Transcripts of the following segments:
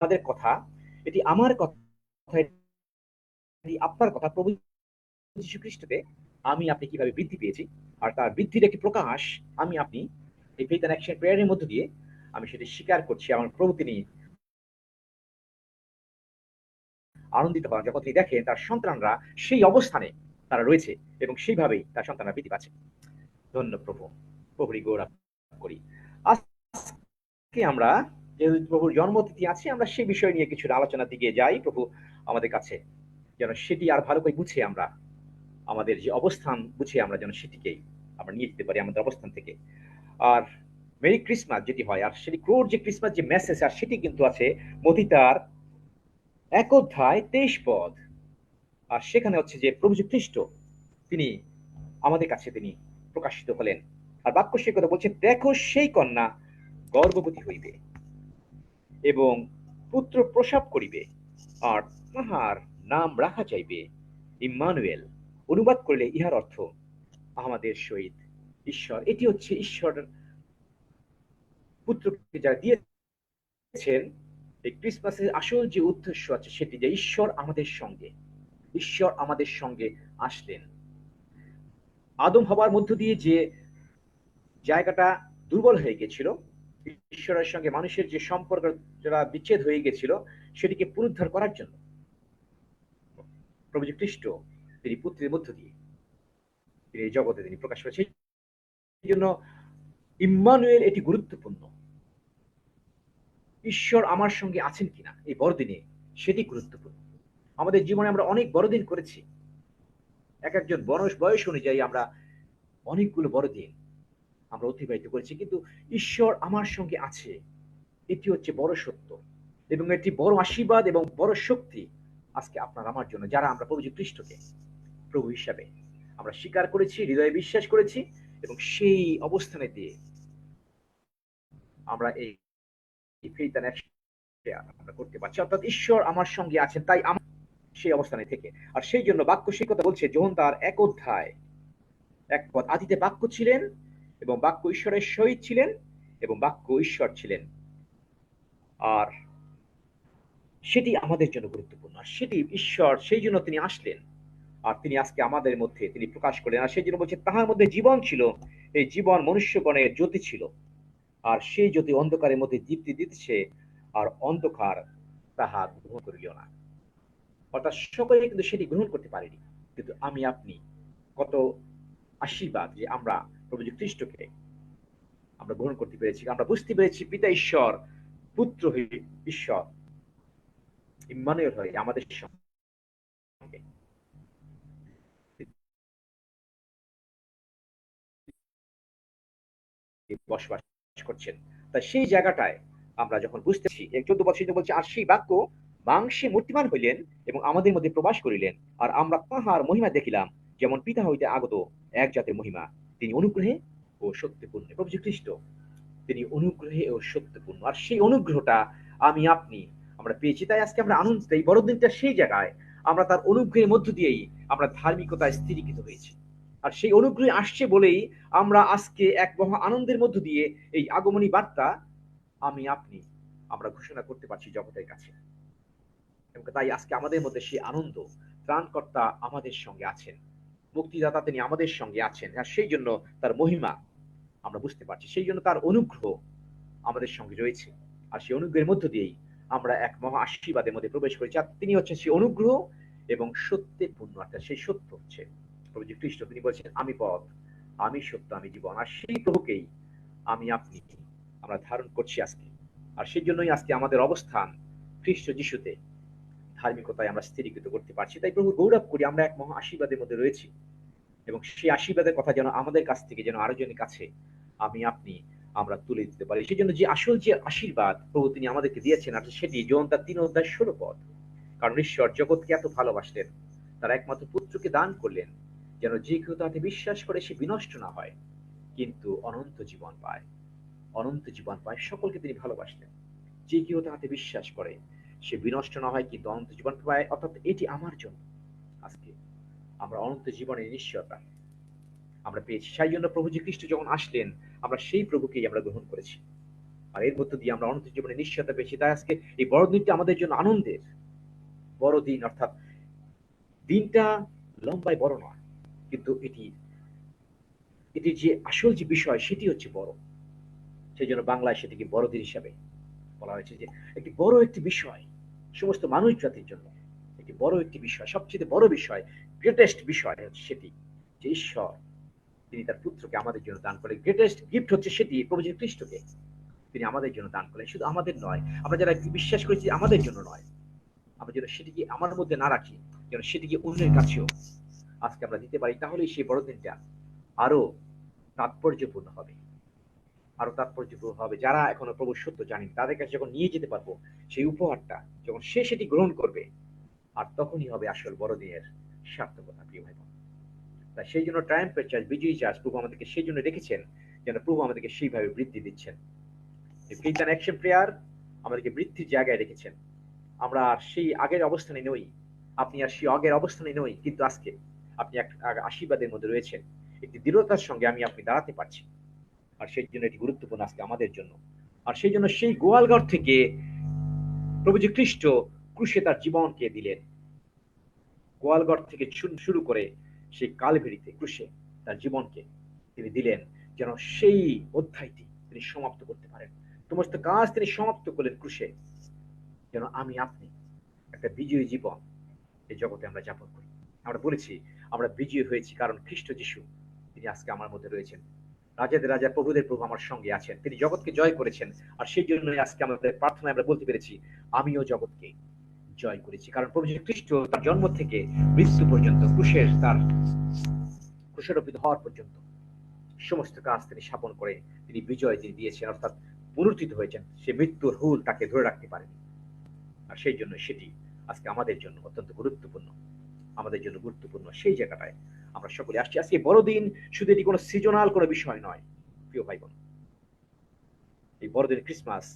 আমাদের কথা, এটি আমার কথা, এটি আপনার কথা। প্রভু যীশু খ্রিস্টতে আমি আপনি কিভাবে বৃদ্ধি পেয়েছি, আর তার বৃদ্ধির একটি প্রকাশ আমি আপনি এই ফেথ এন্ড অ্যাকশন প্রেয়ারের মধ্য দিয়ে আমি সেটি স্বীকার করছি। আমার প্রভু তিনি আনন্দিত হন যখন তিনি দেখেন তার সন্তানরা সেই অবস্থানে তারা রয়েছে এবং সেইভাবেই তার সন্তানরা বৃদ্ধি পাচ্ছে। ধন্য প্রভু, প্রভুরই গৌরব করি। আজকে আমরা যেহেতু প্রভুর জন্মতিথি আছে, আমরা সেই বিষয় নিয়ে কিছুটা আলোচনার দিকে যাই। প্রভু আমাদের কাছে যেন সেটি আর ভালো করে বুঝে আমরা আমাদের যে অবস্থান বুঝে আমরা যেন সেটিকেই আমরা নিয়ে যেতে পারি আমাদের অবস্থান থেকে। আর মেরি ক্রিসমাস যেটি হয়, আর সেটি ক্রোর যে ক্রিসমাস যে মেসেজ, আর সেটি কিন্তু আছে মতি তার 1 অধ্যায় 23 পদ। আর সেখানে হচ্ছে যে প্রভু যীশু খ্রিস্ট তিনি আমাদের কাছে তিনি প্রকাশিত হলেন। আর বাক্য সে কথা বলছে, দেখো সেই কন্যা গর্ভবতী হইবে এবং পুত্র প্রসব করিবে, আর তাহার নাম রাখা যাইবে ইম্মানুয়েল। অনুবাদ করলে ইহার অর্থ আমাদের সহিত ঈশ্বর। এটি হচ্ছে ঈশ্বর পুত্রকে যারা দিয়েছেন। এই ক্রিসমাসের আসল যে উদ্দেশ্য আছে সেটি যে ঈশ্বর আমাদের সঙ্গে, ঈশ্বর আমাদের সঙ্গে আসলেন। আদম হবার মধ্য দিয়ে যে জায়গাটা দুর্বল হয়ে গেছিল, ঈশ্বরের সঙ্গে মানুষের যে সম্পর্ক যারা বিচ্ছেদ হয়ে গেছিল, সেটিকে পুনরুদ্ধার করার জন্য প্রভু যীশু খ্রিস্ট তিনি পুত্রের মধ্য দিয়ে তিনি এই জগতে তিনি প্রকাশ করেছেন। এই জন্য ইম্মানুয়েল এটি গুরুত্বপূর্ণ। ঈশ্বর আমার সঙ্গে আছেন কিনা এই বড়দিনে, সেটি গুরুত্বপূর্ণ। আমাদের জীবনে আমরা অনেক বড়দিন করেছি, এক একজন বয়স অনুযায়ী আমরা অনেকগুলো বড়দিন আমরা অতিবাহিত করেছি, কিন্তু ঈশ্বর আমার সঙ্গে আছে, এটি হচ্ছে বড় সত্য এবং এটি বড় আশীর্বাদ এবং বড় শক্তি আজকে আপনার আমার জন্য, যারা আমরা প্রভু যীশু খ্রিস্টকে প্রভু হিসাবে আমরা স্বীকার করেছি, হৃদয়ে বিশ্বাস করেছি এবং সেই অবস্থানে দিয়ে আমরা এই ফেইথ এন্ড অ্যাকশন আমরা করতে পারছি। অর্থাৎ ঈশ্বর আমার সঙ্গে আছেন, তাই আমার সেই অবস্থানে থেকে। আর সেই জন্য বাক্য সেই কথা বলছে, যোহন তার 1 অধ্যায় 1 পদ, আদিতে বাক্য ছিলেন এবং বাক্য ঈশ্বরের সহিত ছিলেন এবং বাক্য ঈশ্বর ছিলেন। আর সেটি আমাদের জন্য গুরুত্বপূর্ণ, আর সেটি ঈশ্বর, সেই জন্য তিনি আসলেন আর তিনি আজকে আমাদের মধ্যে তিনি প্রকাশ করলেন। আর সেই জন্য বলছে, তাহার মধ্যে জীবন ছিল, এই জীবন মনুষ্যগণের জ্যোতি ছিল, আর সেই জ্যোতি অন্ধকারের মধ্যে দীপ্তি দিতেছে, আর অন্ধকার তাহা গ্রহণ করিল না। অর্থাৎ সকলে কিন্তু সেটি গ্রহণ করতে পারেনি, কিন্তু আমি আপনি কত আশীর্বাদ যে আমরা প্রভু যীশু খ্রিস্টকে আমরা গ্রহণ করতে পেরেছি। আমরা বুঝতে পেরেছি পিতা ঈশ্বর, পুত্র হয়ে ঈশ্বর ইম্মানুয়েল হয়ে আমাদের সঙ্গে বসবাস করছেন। তাই সেই জায়গাটায় আমরা যখন বুঝতেছি, 14 বছর বলছে, আর সেই বাক্য মাংসে মূর্তিমান হইলেন এবং আমাদের মধ্যে প্রবাস করিলেন, আর আমরা তাহার মহিমা দেখিলাম, যেমন পিতা হইতে আগত এক জাতের মহিমা, তিনি অনুগ্রহে ও সত্যপূর্ণ। প্রভু যীশু খ্রিস্ট তিনি অনুগ্রহে ও সত্যপূর্ণ, আর সেই অনুগ্রহটা আমি আপনি আমরা পেয়েছি। তাই আজকে আমরা আনন্দ, এই বড়দিনটা সেই জায়গায় আমরা তার অনুগ্রহের মধ্য দিয়েই আমরা ধার্মিকতায় স্থিরীকৃত হয়েছি। আর সেই অনুগ্রহ আসছে বলেই আমরা আজকে এক মহা আনন্দের মধ্য দিয়ে এই আগমনী বার্তা আমি আপনি আমরা ঘোষণা করতে পারছি জগতের কাছে। এবং তাই আজকে আমাদের মধ্যে সেই আনন্দ, ত্রাণকর্তা আমাদের সঙ্গে আছেন, মুক্তিদাতা তিনি আমাদের সঙ্গে আছেন, আর সেই জন্য তার মহিমা আমরা বুঝতে পারছি, সেই জন্য তার অনুগ্রহ আমাদের সঙ্গে রয়েছে। আর সেই অনুগ্রহের মধ্য দিয়েই আমরা এক মহা আশীর্বাদের মধ্যে প্রবেশ করেছি। আর তিনি হচ্ছেন সেই অনুগ্রহ এবং সত্যে পূর্ণ। অর্থাৎ সেই সত্য হচ্ছে প্রভু যীশু খ্রিস্ট। তিনি বলছেন, আমি পথ, আমি সত্য, আমি জীবন। আর সেই প্রভুকেই আমি আপনি আমরা ধারণ করছি আজকে। আর সেই জন্যই আজকে আমাদের অবস্থান খ্রিস্ট যিশুতে ধার্মিকতায় আমরা স্থিরীকৃত করতে পারছি। তাই প্রভু গৌরব করি, আমরা এক মহা আশীর্বাদের মধ্যে রয়েছি এবং সেই আশীর্বাদের কথা যেন আমাদের কাছ থেকে যেন আরেকজনের কাছে আমি আপনি আমরা তুলে দিতে পারি। সেই জন্য যে আসল যে আশীর্বাদ প্রভু তিনি আমাদেরকে দিয়েছেন, আর সেটি যোহন তার 3 অধ্যায় 16 পদ। কারণ ঈশ্বর জগৎকে এত ভালোবাসলেন, তার একমাত্র পুত্রকে দান করলেন, যেন যে কেউ তাতে বিশ্বাস করে সে বিনষ্ট না হয় কিন্তু অনন্ত জীবন পায়। অনন্ত জীবন পায়, সকলকে তিনি ভালোবাসলেন। যে কেউ তাহাতে বিশ্বাস করে সে বিনষ্ট না হয় কিন্তু অনন্ত জীবন পায়। অর্থাৎ এটি আমার জন্য আজকে আমরা অনন্ত জীবনের নিশ্চয়তা আমরা পেয়েছি। সেই জন্য প্রভু যীশু খ্রিস্ট যখন আসলেন, আমরা সেই প্রভুকেই আমরা গ্রহণ করেছি। আর এর মধ্য দিয়ে আমরা অনন্ত জীবনে নিশ্চয়তা পেয়েছি। তাই আজকে এই বড়দিনটা আমাদের জন্য আনন্দের বড়দিন, অর্থাৎ দিনটা লম্বায় বড় নয়, কিন্তু এটি যে আসল যে বিষয় সেটি হচ্ছে বড়। সেই জন্য বাংলায় সেটিকে বড়দিন হিসাবে বলা হয়েছে, যে একটি বড় একটি বিষয় সমস্ত মানুষ জাতির জন্য, একটি বড় একটি বিষয়, সবচেয়ে বড় বিষয়, গ্রেটেস্ট বিষয় হচ্ছে সেটি যে ঈশ্বর তিনি তার পুত্রকে আমাদের জন্য দান করেন। গ্রেটেস্ট গিফট হচ্ছে সেটি প্রভু যীশু খ্রিস্টকে তিনি আমাদের জন্য দান করেন। শুধু আমাদের নয়, আমরা যারা বিশ্বাস করেছি আমাদের জন্য নয়, আমরা যেন সেটিকে আমার মধ্যে না রাখি, যেন সেটিকে অন্যের কাছেও আজকে আমরা দিতে পারি, তাহলেই সেই বড়দিনটা আরো তাৎপর্যপূর্ণ হবে, আরো তাৎপর্যপূর্ণ হবে। যারা এখনো প্রভু সত্য জানেন তাদের কাছে যখন নিয়ে যেতে পারবো সেই উপহারটা, যখন সে সেটি গ্রহণ করবে, আর তখনই হবে আসল বড়দিনের সার্থকতা, প্রিয় ভাই বোন। তাই সেই জন্য ট্রায়াম্ফের চার্চ, বিজয়ী চার্চ প্রভু আমাদেরকে সেই জন্য রেখেছেন, যেন প্রভু আমাদেরকে সেইভাবে বৃদ্ধি দিচ্ছেন। ফেইথ অ্যান্ড অ্যাকশন প্রেয়ার আমাদেরকে বৃদ্ধির জায়গায় রেখেছেন। আমরা আর সেই আগের অবস্থানে নই, আপনি আর সেই আগের অবস্থানে নই, কিন্তু আজকে আপনি এক আশীর্বাদের মধ্যে রয়েছেন, একটি দৃঢ়তার সঙ্গে আপনি দাঁড়াতে পারছি। আর সেই জন্য এটি গুরুত্বপূর্ণ আজকে আমাদের জন্য। আর সেই জন্য সেই গোয়ালঘর থেকে প্রভু যীশু খ্রিস্ট ক্রুশে তার জীবনকে দিলেন। গোয়ালঘর থেকে শুরু করে সেই কালভেরিতে ক্রুশে তার জীবনকে তিনি দিলেন, যেন সেই অধ্যায়টি তিনি সমাপ্ত করতে পারেন। সমস্ত কাজ তিনি সমাপ্ত করলেন ক্রুশে, যেন আপনি একটা বিজয়ী জীবন এই জগতে আমরা যাপন করি। আমরা বলেছি আমরা বিজয়ী হয়েছি কারণ খ্রিস্ট যিশু তিনি আজকে আমার মধ্যে রয়েছেন। রাজাদের রাজা, প্রভুদের প্রভু আমার সঙ্গে আছেন, তিনি জগৎকে জয় করেছেন। আর সেই জন্যই আজকে আমাদের প্রার্থনায় আমরা বলতে পেরেছি, আমিও জগৎকে জয় করেছি। কারণ প্রভু যীশু খ্রিস্ট তার জন্ম থেকে মৃত্যু পর্যন্ত, ক্রুশারোপিত হওয়ার পর্যন্ত সমস্ত কাজ তিনি স্থাপন করে তিনি বিজয় তিনি দিয়েছেন, অর্থাৎ পুনরুত্থিত হয়েছেন। সে মৃত্যুর হুল তাকে ধরে রাখতে পারেনি। আর সেই জন্য সেটি আজকে আমাদের জন্য অত্যন্ত গুরুত্বপূর্ণ, আমাদের জন্য গুরুত্বপূর্ণ। সেই জায়গাটায় আমরা সকলে আসছি। আজকে বড়দিন শুধু এটি কোনো সিজনাল কোনো বিষয় নয়, প্রিয় ভাই বোন। এই বড়দিন ক্রিসমাস,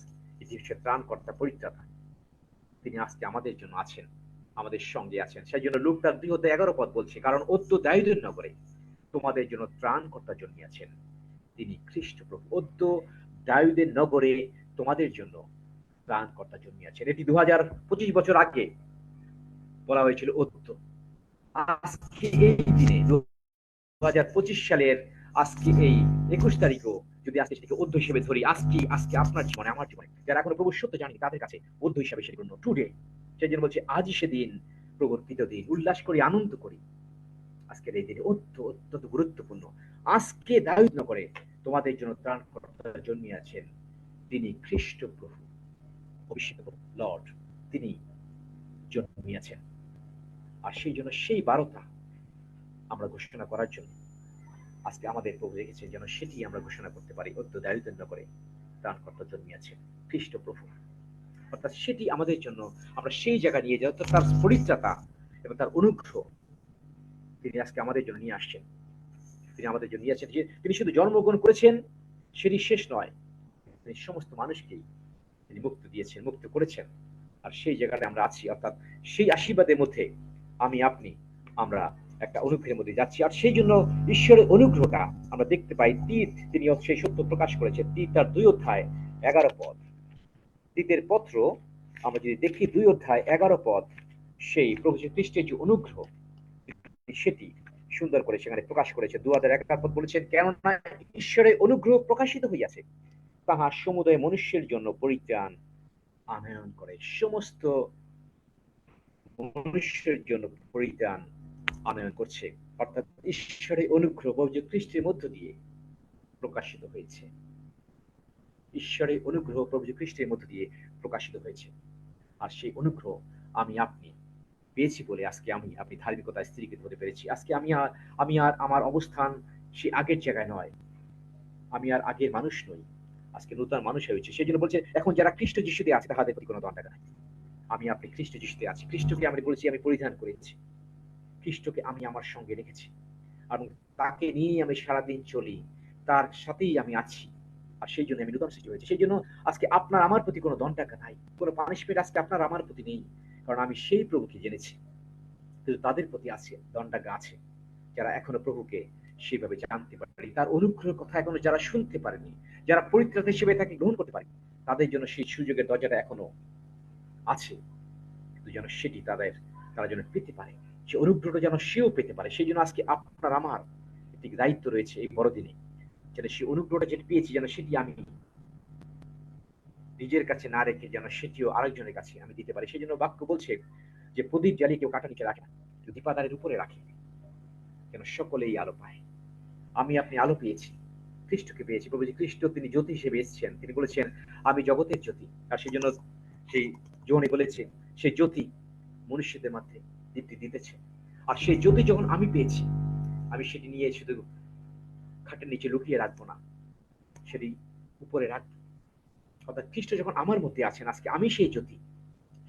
এটি হচ্ছে ত্রাণকর্তা, পরিত্রাতা। তিনি আজকে আমাদের জন্য আছেন, আমাদের সঙ্গে আছেন। সেই জন্য লূক তার 2:11 বলছে, কারণ অদ্য দায়ুদের নগরে তোমাদের জন্য ত্রাণকর্তা জন্মিয়াছেন, তিনি খ্রিস্ট প্রভু। অদ্য দায়ুদের নগরে তোমাদের জন্য ত্রাণকর্তা জন্মিয়াছেন। এটি 2025 বছর আগে বলা হয়েছিল অদ্য। আজকে এই দিনে 2025 সালের আজকে এই 21 তারিখও যদি আজকে সেটিকে অদ্য হিসেবে ধরি, আজকে আপনার জীবনে, আমার জীবনে যারা এখনো প্রভু সত্য জানি তাদের কাছে অদ্য হিসাবে সেটি গণ্য, টুডে। সেই জন্য বলছে আজই সেদিন, প্রভুর কৃত দিন, উল্লাস করি, আনন্দ করি। আজকের এই দিনে অত্যন্ত গুরুত্বপূর্ণ। আজকে দায়িত্ব নগরে তোমাদের জন্য ত্রাণকর্তা জন্মিয়াছেন, তিনি খ্রিস্ট প্রভু, অভিষিক্ত লর্ড, তিনি জন্মিয়াছেন। আর সেই জন্য সেই বারতা আমরা ঘোষণা করার জন্য আজকে আমাদের প্রভু রেখেছেন, যেন সেটি আমরা ঘোষণা করতে পারি। অদ্য দায়িত্ব করে ত্রাণকর্তা জন্মিয়াছেন খ্রিস্ট প্রভু, অর্থাৎ সেটি আমাদের জন্য আমরা সেই জায়গা নিয়ে যাই, অর্থাৎ তার পরিত্রাতা এবং তার অনুগ্রহ তিনি আজকে আমাদের জন্য নিয়ে আসছেন। তিনি আমাদের জন্য নিয়ে আসছেন, যে তিনি শুধু জন্মগ্রহণ করেছেন সেটি শেষ নয়, তিনি সমস্ত মানুষকেই তিনি মুক্তি দিয়েছেন, মুক্ত করেছেন। আর সেই জায়গাটা আমরা আছি, অর্থাৎ সেই আশীর্বাদের মধ্যে আপনি আমরা একটা অনুগ্রহের মধ্যে যাচ্ছি। আর সেই জন্য ঈশ্বরের অনুগ্রহটা আমরা দেখতে পাই। তিনি সেই সত্য প্রকাশ করেছেন। তার 2:11, তীতের পত্র আমরা যদি দেখি 2:11, সেই প্রভু যীশু খ্রিস্টের যে অনুগ্রহ সেটি সুন্দর করে সেখানে প্রকাশ করেছে। 2:11 বলেছেন, কেননা ঈশ্বরের অনুগ্রহ প্রকাশিত হইয়াছে, তাহা সমুদয় মনুষ্যের জন্য পরিত্রাণ আনয়ন করে। সমস্ত মনুষ্যের জন্য পরিত্রাণ আনয়ন করছে, অর্থাৎ ঈশ্বরের অনুগ্রহ প্রভু যীশু খ্রিস্টের মধ্য দিয়ে প্রকাশিত হয়েছে। ঈশ্বরের অনুগ্রহ প্রভু যীশু খ্রিস্টের মধ্য দিয়ে প্রকাশিত হয়েছে। আর সেই অনুগ্রহ আপনি পেয়েছি বলে আজকে আপনি ধার্মিকতায় স্থিরীকৃত হতে পেরেছি। আজকে আমি আর আমার অবস্থান সে আগের জায়গায় নয়, আমি আর আগের মানুষ নই, আজকে নতুন মানুষ হয়েছে। সেই জন্য বলছে, এখন যারা খ্রিস্ট যিশুতে আছে তাহাদের প্রতি কোনো দণ্ডাটা নাই। আপনি খ্রিস্ট যিশুতে আছি, খ্রিস্টকে আমি বলেছি আমি পরিধান করেছি, খ্রিস্টকে আমি আমার সঙ্গে রেখেছি, এবং তাকে নিয়ে আমি সারাদিন চলি, তার সাথেই আমি আছি। আর সেই জন্য আমি নতুন সৃষ্টি হয়েছি। সেই জন্য আজকে আপনার আমার প্রতি কোনো দণ্ডাটা নাই, কোনো পানিশমেন্ট আজকে আপনার আমার প্রতি নেই, কারণ আমি সেই প্রভুকে জেনেছি। কিন্তু তাদের প্রতি আছে দণ্ডাজ্ঞা আছে, যারা এখনো প্রভুকে সেভাবে জানতে পারেনি, তার অনুগ্রহের কথা এখনো যারা শুনতে পারেনি, যারা পরিত্রাতা হিসেবে তাকে গ্রহণ করতে পারেনি। তাদের জন্য সেই সুযোগের দরজাটা এখনো আছে, কিন্তু যেন সেটি তারা যেন পেতে পারে, সে অনুগ্রহটা যেন সেও পেতে পারে। সেই জন্য আজকে আপনার আমার একটি দায়িত্ব রয়েছে এই বড়দিনে, যেন সেই অনুগ্রহটা যেটি পেয়েছি যেন সেটি আমি নিজের কাছে না রেখে যেন সেটিও আরেকজনের কাছে আমি দিতে পারি। সেই জন্য বাক্য বলছে যে প্রদীপ জ্বালিয়ে কেউ কাঠা নিচে রাখে না, দীপাদারের উপরে রাখে, যেন সকলেই আলো পায়। আমি আপনি আলো পেয়েছি, খ্রিস্টকে পেয়েছি। প্রভু যে খ্রিস্ট তিনি জ্যোতি হিসেবে এসেছেন, তিনি বলেছেন আমি জগতের জ্যোতি। আর সেই জন্য সেই জোহনে বলেছে সেই জ্যোতি মনুষ্যদের মধ্যে দীপ্তি দিতেছে। আর সেই জ্যোতি যখন আমি পেয়েছি, আমি সেটি নিয়ে শুধু খাটের নিচে লুকিয়ে রাখবো না, সেটি উপরে রাখবো। অর্থাৎ খ্রিস্ট যখন আমার মধ্যে আছেন, আজকে আমি সেই জ্যোতি।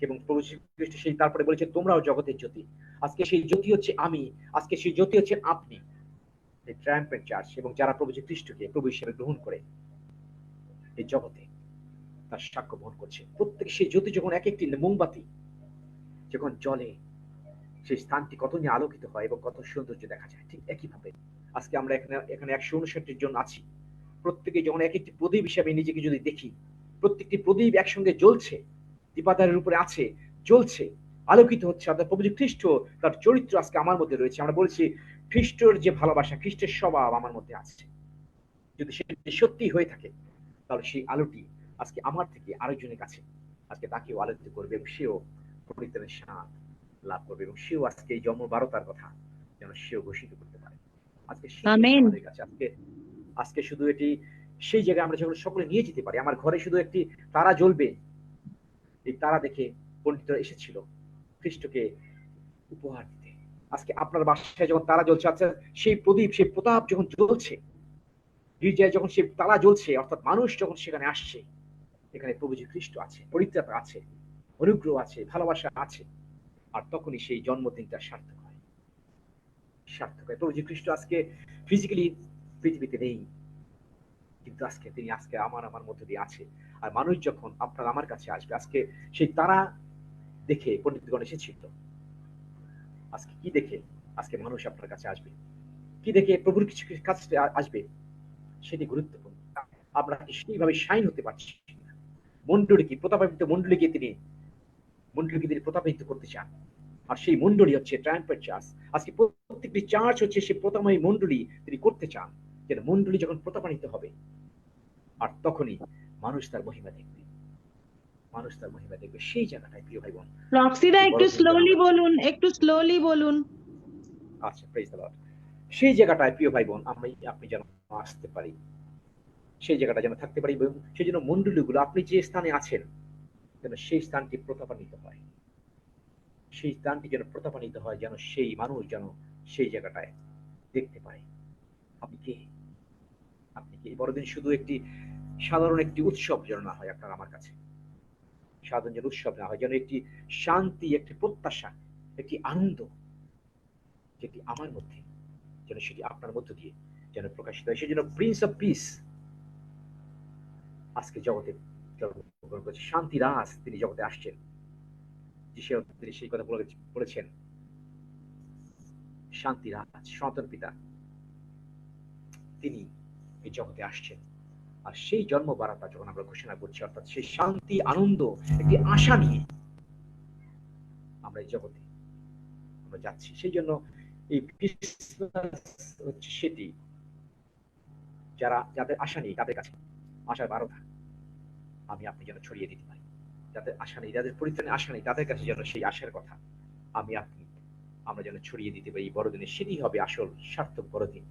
এবং প্রভু খ্রিস্ট সেই তারপরে বলেছে তোমরাও জগতের জ্যোতি। আজকে সেই জ্যোতি হচ্ছে আমি, আজকে সেই জ্যোতি হচ্ছে আপনি, এই ট্রায়াম্পেন্ট চার্চ এবং যারা প্রভু খ্রিস্টকে প্রভু হিসেবে গ্রহণ করে এই জগতে তার সাক্ষ্য বহন করছে। প্রত্যেক সেই জ্যোতি যখন এক একটি মোমবাতি যখন জ্বলে, সেই স্থানটি কত নিয়ে আলোকিত হয় এবং কত সৌন্দর্য দেখা যায়। ঠিক একইভাবে আজকে আমরা এখানে 159 জন আছি, প্রত্যেকে যখন এক একটি প্রদীপ হিসাবে নিজেকে যদি দেখি, প্রত্যেকটি প্রদীপ একসঙ্গে জ্বলছে, দীপাধারের উপরে আছে, জ্বলছে, আলোকিত হচ্ছে। অর্থাৎ প্রভু খ্রিস্ট তার চরিত্র আজকে আমার মধ্যে রয়েছে। আমরা বলছি খ্রিস্টের যে ভালোবাসা, খ্রিস্টের স্বভাব আমার মধ্যে আছে। যদি সেটি সত্যি হয়ে থাকে, তাহলে সেই আলোটি আজকে আমার থেকে আরেকজনের কাছে আজকে তাকেও আলোকিত করবে এবং সেও পরিত্রাণের স্বাদ লাভ করবে এবং সেও আজকে এই জন্ম বারতার কথা যেন সেও ঘোষিত করতে পারে। আজকে আমাদের কাছে আজকে শুধু এটি সেই জায়গায় আমরা যখন সকলে নিয়ে যেতে পারি। আমার ঘরে শুধু একটি তারা জ্বলবে, এই তারা দেখে পণ্ডিতরা এসেছিল খ্রিস্টকে উপহার দিতে। আজকে আপনার বাসায় যখন তারা জ্বলছে, আচ্ছা সেই প্রদীপ সেই প্রতাপ যখন জ্বলছে, গির্জায় যখন সেই তারা জ্বলছে, অর্থাৎ মানুষ যখন সেখানে আসছে, এখানে প্রভু যে খ্রিস্ট আছে, পরিত্রাতা আছে, অনুগ্রহ আছে, ভালোবাসা আছে, আর তখনই সেই জন্মদিনটা সার্থক হয়। সার্থক হয়। প্রভু যে খ্রিস্ট আজকে ফিজিক্যালি পৃথিবীতে নেই, কিন্তু আজকে আমার মধ্যে দিয়ে আছে। আর মানুষ যখন আপনার আমার কাছে আসবে, আজকে সেই তারা দেখে পণ্ডিতগণ এসেছিল, আজকে কি দেখে আজকে মানুষ আপনার কাছে আসবে, কি দেখে প্রভুর কিছু কাছে আসবে, সেটি গুরুত্বপূর্ণ। আমরা সেইভাবে শাইন হতে পারছি। মন্ডলীকে প্রতাপান্বিত মন্ডলীকে তিনি প্রতাপান্বিত করতে চান। আর সেই মন্ডলী হচ্ছে ট্রায়াম্পেন্ট চার্চ। আজকে প্রত্যেকটি চার্চ হচ্ছে সেই প্রতাপময় মন্ডলী তিনি করতে চান, যেন মন্ডলী যখন প্রতাপান্বিত হবে, আর তখনই মানুষ তার মহিমা দেখবে, মানুষ তার মহিমা দেখবে। সেই জায়গাটায় প্রিয় ভাই বোন, রক্সিদা একটু স্লোলি বলুন। আচ্ছা, প্রেজ দ্য লর্ড। সেই জায়গাটায় প্রিয় ভাই বোন আপনি যেন আসতে পারি, সেই জায়গাটা যেন থাকতে পারি এবং সেই জন্য মন্ডলীগুলো আপনি যে স্থানে আছেন যেন সেই স্থানটি প্রতাপান্বিত হয়, সেই স্থানটি যেন প্রতাপান্বিত হয়, যেন সেই মানুষ যেন সেই জায়গাটায় দেখতে পায় আপনি কে। এই বড়দিন শুধু একটি সাধারণ একটি উৎসব যেন না হয় আপনার আমার কাছে, সাধারণ যেন উৎসব না হয়, যেন একটি শান্তি, একটি প্রত্যাশা, একটি আনন্দ যেটি আমার মধ্যে যেন সেটি আপনার মধ্য দিয়ে যেন প্রকাশিত হয়। সেই জন্য প্রিন্স অফ পিস আজকে জগতে জন্মগ্রহণ করেছে, শান্তি রাজ তিনি জগতে আসছেন। তিনি সেই কথা বলেছেন, শান্তি রাজ সনাতন পিতা তিনি এই জগতে আসছেন। আর সেই জন্ম বারাতা যখন আমরা ঘোষণা করছি, অর্থাৎ সেই শান্তি আনন্দ একটি আশা নিয়ে আমরা এই জগতে আমরা যাচ্ছি। সেই জন্য এই ক্রিসমাস হচ্ছে সেটি যাদের আশা নেই তাদের কাছে আশার বারতা আপনি যেন ছড়িয়ে দিতে পারি। যাদের আশা নেই, যাদের পরিত্রাণের আশা নেই, তাদের কাছে যেন সেই আশার কথা আমরা যেন ছড়িয়ে দিতে পারি। বড়দিনে সেটি হবে আসল সার্থক বড়দিন,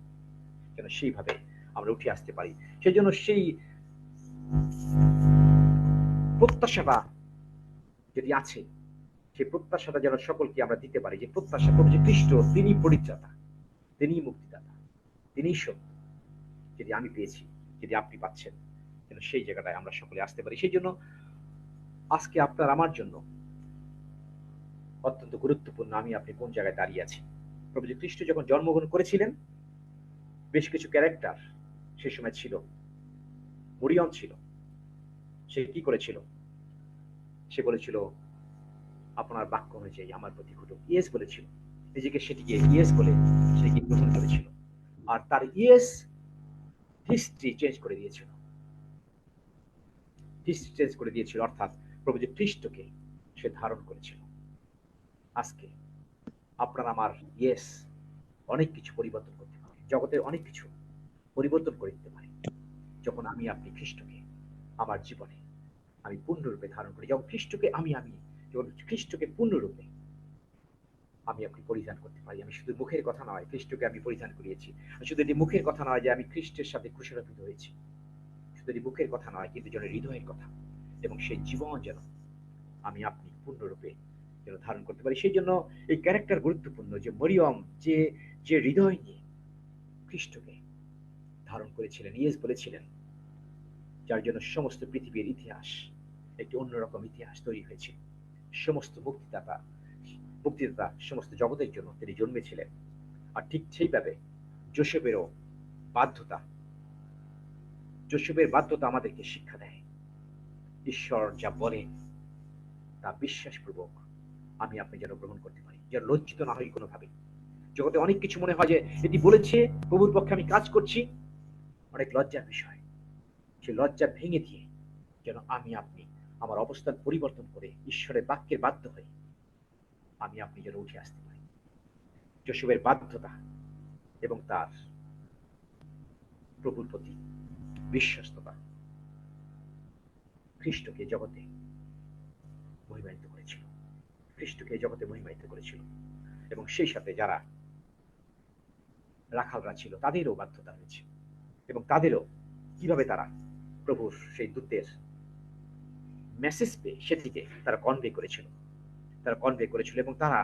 যেন সেইভাবে আমরা উঠে আসতে পারি। সেই জন্য সেই প্রত্যাশাটা যদি আছে, সেই প্রত্যাশাটা যেন সকলকে আমরা দিতে পারি, যে প্রত্যাশা প্রভু যে খ্রিস্ট তিনি পরিত্রাতা, তিনি মুক্তিদাতা, তিনি সত্য, যদি আমি পেয়েছি, যদি আপনি পাচ্ছেন, যেন সেই জায়গাটায় আমরা সকলে আসতে পারি। সেই জন্য আজকে আপনার আমার জন্য অত্যন্ত গুরুত্বপূর্ণ আমি আপনি কোন জায়গায় দাঁড়িয়ে আছি। প্রভু যে খ্রিস্ট যখন জন্মগ্রহণ করেছিলেন, বেশ কিছু ক্যারেক্টার সে সময় ছিল। মরিয়ম ছিল, সে কি করেছিল? সে বলেছিল আপনার বাক্য অনুযায়ী আমার প্রতি ঘটুক, ইয়েস বলেছিল, নিজেকে সেটিকে ইয়েস বলে সেটিকে গ্রহণ করেছিল। আর তার ইয়েস হিস্ট্রি চেঞ্জ করে দিয়েছিল। ডিসটেন্স করে দিয়েছিল, অর্থাৎ প্রভু যে খ্রিস্টকে সে ধারণ করেছিল। আজকে আপনার আমার ইয়েস অনেক কিছু পরিবর্তন করতে পারে, জগতের অনেক কিছু পরিবর্তন করে দিতে পারে যখন আমি আপনি খ্রিস্টকে আমার জীবনে আমি পূর্ণরূপে ধারণ করি। যখন খ্রিস্টকে যখন খ্রিস্টকে পূর্ণরূপে আমি আপনি পরিধান করতে পারি। আমি শুধু মুখের কথা নয়, খ্রিস্টকে আমি পরিধান করিয়েছি। শুধু এটি মুখের কথা নয় যে আমি খ্রিস্টের সাথে ক্রুশারোপিত হয়েছি, শুধু এটি মুখের কথা নয়, কিন্তু যেন হৃদয়ের কথা, এবং সেই জীবন যেন আমি আপনি পূর্ণরূপে যেন ধারণ করতে পারি। সেই জন্য এই ক্যারেক্টার গুরুত্বপূর্ণ, যে মরিয়ম যে যে হৃদয় নিয়ে খ্রিস্টকে ধারণ করেছিলেন, ইয়েস বলেছিলেন, যার জন্য সমস্ত পৃথিবীর ইতিহাস একটি অন্যরকম ইতিহাস তৈরি হয়েছিল। সমস্ত মুক্তিদাতা সমস্ত জগতের জন্য তিনি জন্মেছিলেন। আর ঠিক সেইভাবে যোসেফেরও বাধ্যতা যোসেফের বাধ্যতা আমাদেরকে শিক্ষা দেয়, ঈশ্বর যা বলেন তা বিশ্বাসপূর্বক আমি আপনি যেন গ্রহণ করতে পারি, যেন লজ্জিত না হই কোনোভাবে। জগতে অনেক কিছু মনে হয় যে এটি বলেছে, প্রভুর পক্ষে আমি কাজ করছি, অনেক লজ্জার বিষয়। সে লজ্জা ভেঙে দিয়ে যেন আমি আপনি আমার অবস্থান পরিবর্তন করে ঈশ্বরের বাক্যের বাধ্য হয়ে আমি আপনি যেন উঠে আসতে পারি। যোসেফের বাধ্যতা এবং তার প্রভুর প্রতি বিশ্বস্ততা খ্রিস্টকে জগতে মহিমায়িত করেছিল, খ্রিস্টকে জগতে মহিমায়িত করেছিল। এবং সেই সাথে যারা রাখালরা ছিল তাদেরও বাধ্যতা হয়েছে, এবং তাদেরও কিভাবে তারা প্রভুর সেই দূতের মেসেজ পেয়ে সেটিকে তারা কনভে করেছিল, এবং তারা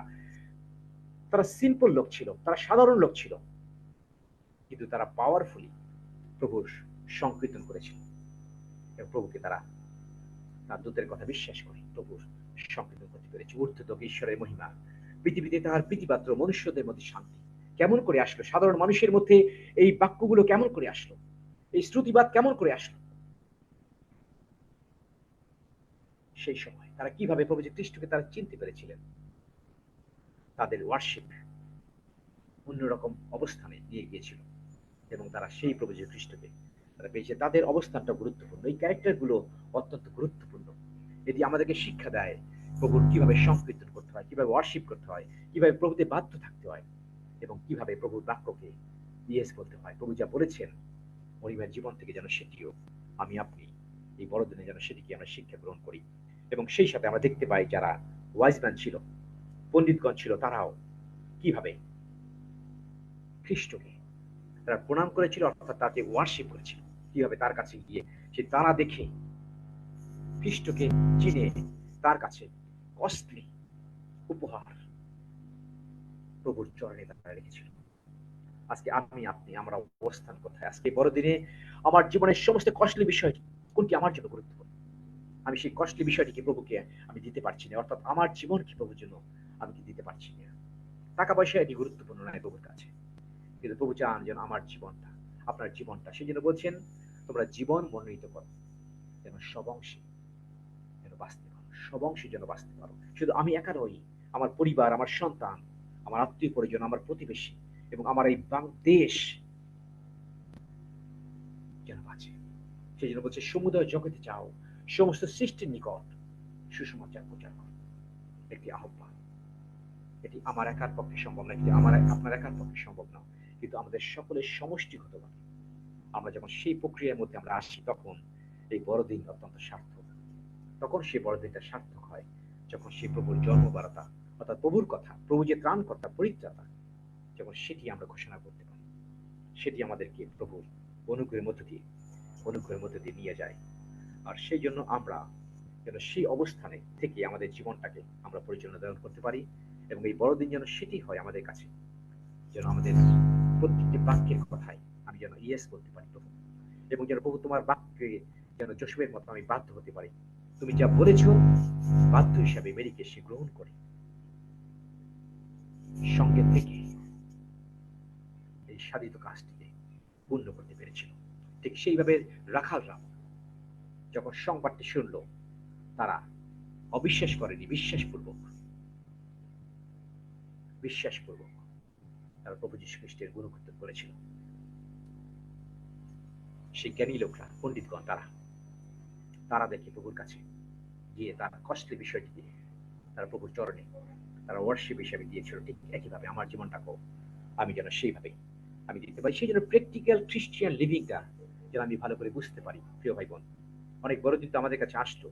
সিম্পল লোক ছিল, তারা সাধারণ লোক ছিল, কিন্তু তারা পাওয়ারফুলি প্রভুর সংকীর্তন করেছিল, এবং প্রভুকে তারা তার দূতের কথা বিশ্বাস করে প্রভুর সংকীর্তন করতে পেরেছে। ঊর্ধ্বতক ঈশ্বরের মহিমা, পৃথিবীতে তাহার প্রীতিপাত্র মনুষ্যদের মধ্যে শান্তি কেমন করে আসলো, সাধারণ মানুষের মধ্যে এই বাক্যগুলো কেমন করে আসলো, এই শ্রুতিবাদ কেমন করে আসলো। সেই সময় তারা কিভাবে প্রভু যে খ্রিস্টকে তারা চিনতে পেরেছিলেন, তাদের ওয়ার্শিপ অন্যরকম অবস্থানে নিয়ে গিয়েছিল, এবং তারা সেই প্রভু যে খ্রিস্টকে তারা পেয়েছে। তাদের অবস্থানটা গুরুত্বপূর্ণ, এই ক্যারেক্টারগুলো অত্যন্ত গুরুত্বপূর্ণ। এটি আমাদেরকে শিক্ষা দেয় প্রভুর কিভাবে সংকীর্তন করতে হয়, কিভাবে ওয়ার্শিপ করতে হয়, কিভাবে প্রভুতে বাধ্য থাকতে হয়, এবং কিভাবে প্রভুর বাক্যকে ইয়েস বলতে হয়। প্রভু যা বলেছেন মহিমার জীবন থেকে যেন সেটিও আমি আপনি এই বড়দিনে যেন সেটিকে আমরা শিক্ষা গ্রহণ করি। এবং সেই সাথে আমরা দেখতে পাই যারা ওয়াইজম্যান ছিল, পণ্ডিতগণ ছিল, তারাও কিভাবে খ্রিস্টকে তারা প্রণাম করেছিল, অর্থাৎ তাকে ওয়ার্শিপ করেছিল, কিভাবে তার কাছে গিয়ে সে তারা দেখে খ্রিস্টকে চিনে তার কাছে কস্টলি উপহার প্রভুর চরণে তারা রেখেছিল। আজকে আমি আপনি আমরা অবস্থান কোথায়? আজকে বড়দিনে আমার জীবনের সমস্ত কস্টলি বিষয়টি কোনটি আমার জন্য গুরুত্বপূর্ণ? আমি সেই কস্টলি বিষয়টিকে প্রভুকে আমি দিতে পারছি না, অর্থাৎ আমার জীবন কি প্রভুর জন্য আমি কি দিতে পারছি না। টাকা পয়সা এটি গুরুত্বপূর্ণ নয় প্রভুর কাছে, কিন্তু প্রভু চান যেন আমার জীবনটা, আপনার জীবনটা, সেই জন্য বলছেন তোমরা জীবন মনোনীত করো যেন সবংশে যেন বাঁচতে পারো, সবংশে যেন বাঁচতে পারো। শুধু আমি একা নই, আমার পরিবার, আমার সন্তান, আমার আত্মীয় পরিজন, আমার প্রতিবেশী, এবং আমার এই দেশ যেন বাঁচে। সেই জন্য বলছে সমুদয় জগতে যাও, সমস্ত সৃষ্টির নিকট সুসমাচার প্রচার করো। একটি আহ্বান, এটি আমার একার পক্ষে সম্ভব না, এটি আপনার একার পক্ষে সম্ভব না, কিন্তু আমাদের সকলের সমষ্টিগতভাবে আমরা যখন সেই প্রক্রিয়ার মধ্যে আমরা আসি, তখন এই বড়দিন অত্যন্ত সার্থক। তখন সেই বড়দিনটা সার্থক হয় যখন সেই প্রভুর জন্মবার্তা, অর্থাৎ প্রভুর কথা, প্রভু যে ত্রাণকর্তা, পরিত্রাতা, যখন সেটি আমরা ঘোষণা করতে পারি, সেটি আমাদেরকে প্রভুর অনুগ্রহের মধ্যে দিয়ে নিয়ে যায়। আর সেই জন্য আমরা যেন সেই অবস্থানে থেকে আমাদের জীবনটাকে আমরা পরিচালনা করতে পারি, এবং এই বড়দিন যেন সেটি হয় আমাদের কাছে, যেন আমাদের প্রত্যেকটি বাক্যের কথায় আমি যেন ইয়েস বলতে পারি প্রভু, এবং যেন প্রভু তোমার বাক্যে যেন যোসেফের মতো আমি বাধ্য হতে পারি, তুমি যা বলেছ বাধ্য হিসাবে মেরিকে সে গ্রহণ করে সঙ্গে থেকে এই সাধিত কাজটিকে পূর্ণ করতে পেরেছিল। ঠিক সেইভাবে রাখালরা যখন সংবাদটি শুনল, তারা অবিশ্বাস করেনি, বিশ্বাসপূর্বক তারা প্রভু যীশু খ্রিস্টের গুণকীর্তন করেছিল। সেই জ্ঞানী লোকরা, পণ্ডিতগণ, তারা তারা দেখে প্রভুর কাছে গিয়ে তার কষ্টের বিষয়টি দিয়ে তারা প্রভুর চরণে তারা ওয়ার্শিপ হিসেবে দিয়েছিল, ঠিক একইভাবে আমার জীবনটাকেও আমি যেন সেইভাবেই আমি দিতে পারি। সেই জন্য প্র্যাকটিক্যাল খ্রিস্টিয়ান লিভিংটা যেন আমি ভালো করে বুঝতে পারি। প্রিয় ভাই বোন, অনেক বড় দিন তো আমাদের কাছে আসলো,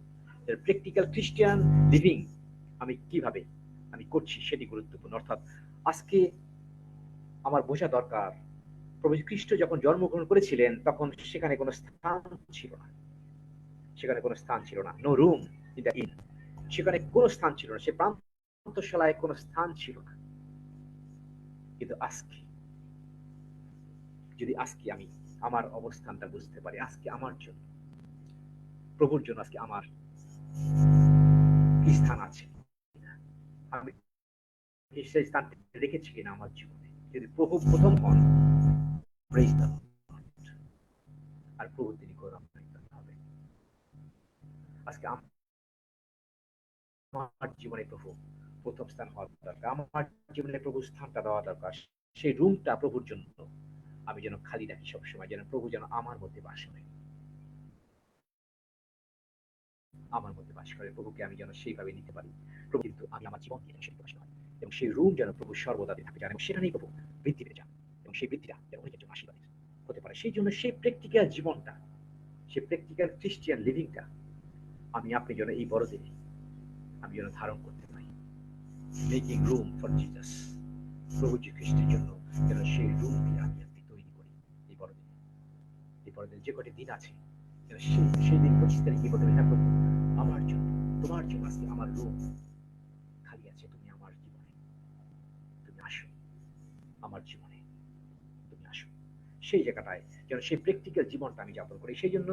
প্র্যাকটিক্যাল খ্রিস্টিয়ান লিভিং আমি কিভাবে আমি করছি সেটি গুরুত্বপূর্ণ। অর্থাৎ আজকে আমার বোঝা দরকার, প্রভু খ্রিস্ট যখন জন্মগ্রহণ করেছিলেন তখন সেখানে কোনো স্থান ছিল না, সেখানে কোনো স্থান ছিল না, no room in the inn, সেখানে কোনো স্থান ছিল না, সে প্রান্তশালায় কোনো স্থান ছিল না। কিন্তু আজকে যদি আজকে আমি আমার অবস্থানটা বুঝতে পারি, আজকে আমার জন্য প্রভুর জন্য আজকে আমার কি স্থান আছে, আমি সেই স্থানটি রেখেছি কিনা আমার জীবনে। যদি প্রভু প্রথম হন, প্রেজ দ্য লর্ড, আর প্রভু তিনি গৌরবান্বিত হবে। আজকে আমার জীবনে প্রভু প্রথম স্থান হওয়া দরকার, আমার জীবনে প্রভু স্থানটা দেওয়া দরকার। সেই রুমটা প্রভুর জন্য আমি যেন খালি রাখি সবসময়, যেন প্রভু যেন আমার মধ্যে বাস করে, আমার মধ্যে বাস করে। প্রভুকে আমি যেন সেইভাবে নিতে পারি। প্রভু কিন্তু আমি আমার জীবন দিয়ে সেই প্রকাশ হয়, এবং সেই রুম যেন প্রভু সর্বদা থাকে জানেন, সেখানেই প্রভু বৃদ্ধি পেয়ে যান, এবং সেই বৃদ্ধিটা যেন অনেকের জন্য আশীর্বাদ হতে পারে। সেই জন্য সেই প্র্যাকটিক্যাল জীবনটা, সেই প্র্যাকটিক্যাল খ্রিস্টিয়ান লিভিংটা আমি আপনি যেন এই বড়দিনে আমি যেন ধারণ করতে পারি। মেকিং রুম ফর জিসাস, প্রভু যীশু খ্রিস্টের জন্য যেন সেই রুমটি আমি আপনি তৈরি করি এই বড়দিনে। এই বড়দিনে যে কটি দিন আছে যেন সেই দিন 25 তারিখে বলতে না করবো, আমার জন্য তোমার জন্য আজকে আমার রুম খালি আছে, তুমি আমার জীবনে তুমি আসো, আমার জীবনে তুমি আসো। সেই জায়গাটায় যেন সেই প্র্যাকটিক্যাল জীবনটা আমি যাপন করি। সেই জন্য